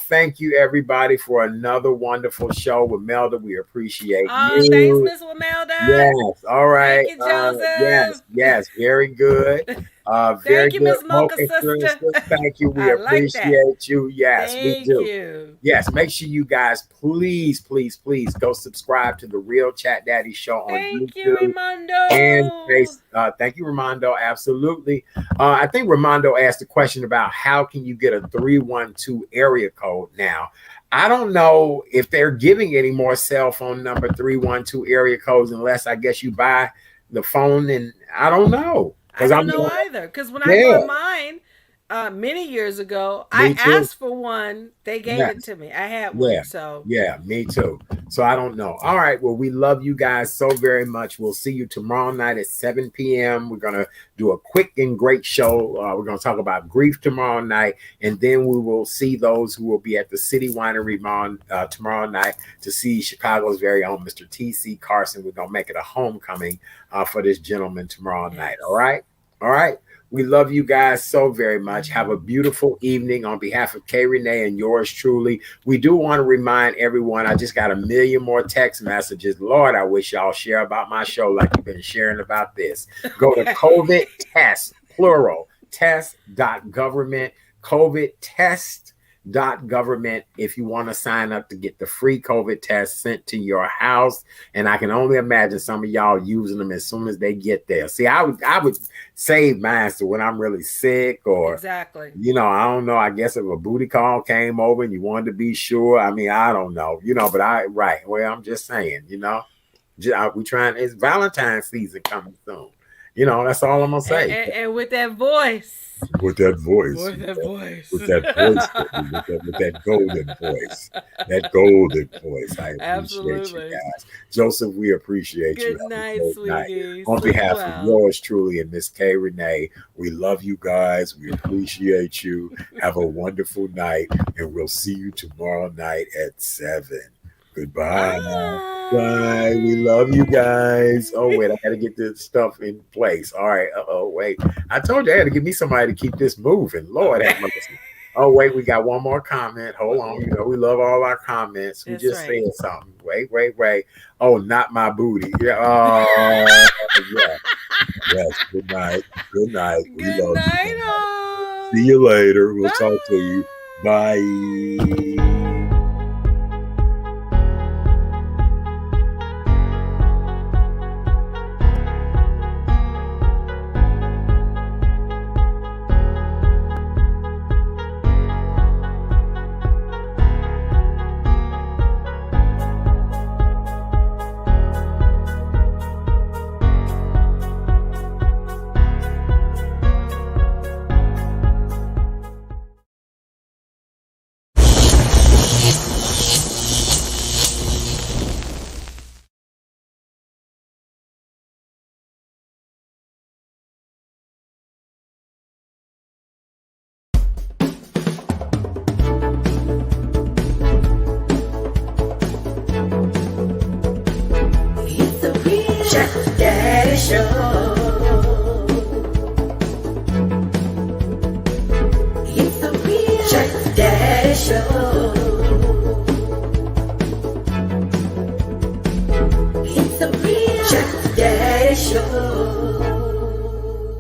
Thank you, everybody, for another wonderful show with Melda. We appreciate you. Thanks, Miss Melda. Yes. All right. Thank you, Joseph. Yes. Very good. Very Thank you, good. Miss Mocha Sister. Thank you. We I like that. appreciate you. Yes, we Thank do. you. Yes, make sure you guys please go subscribe to the Real Chat Daddy Show on Thank you, YouTube Ramondo. and face. Thank you, Ramondo. Absolutely. I think Ramondo asked a question about how can you get a 312 area code now. I don't know if they're giving any more cell phone number 312 area codes unless I guess you buy the phone, and I don't know. I don't know either. Because when I bought mine many years ago, I asked for one. They gave it to me. I had one. So yeah, me too. So I don't know. All right. Well, we love you guys so very much. We'll see you tomorrow night at 7 p.m. We're gonna do a quick and great show. We're gonna talk about grief tomorrow night, and then we will see those who will be at the City Winery tomorrow night to see Chicago's very own Mr. T.C. Carson. We're gonna make it a homecoming for this gentleman tomorrow night. All right. All right. We love you guys so very much. Have a beautiful evening on behalf of K. Renee and yours truly. We do want to remind everyone, I just got a million more text messages. Lord, I wish y'all share about my show like you've been sharing about this. Go to COVID test, plural, test.government, COVID test.government if you want to sign up to get the free COVID test sent to your house. And I can only imagine some of y'all using them as soon as they get there. See, I would save mine so when I'm really sick or exactly, you know, I don't know. I guess if a booty call came over and you wanted to be sure, I mean, I don't know, you know, but well, I'm just saying, you know, we trying, it's Valentine's season coming soon. You know, that's all I'm gonna say. And with that voice. With that voice. With that voice. With that golden voice. That golden voice. I appreciate you guys. Joseph, we appreciate you. Good night, sweetie. On behalf of yours truly and Miss K. Renee, we love you guys. We appreciate you. Have a wonderful night, and we'll see you tomorrow night at 7. Goodbye. Bye. We love you guys. Oh, wait, I got to get this stuff in place. All right. Oh, wait. I told you I had to give me somebody to keep this moving. Lord have mercy. Oh, wait, we got one more comment. Hold on. You know, we love all our comments. We just said something. Wait. Oh, not my booty. Yeah. Oh, yeah. Yes. Good night. Good night. Good night. See you later. We'll talk to you. Bye.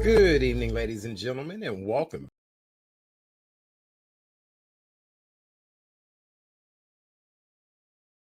Good evening, ladies and gentlemen, and welcome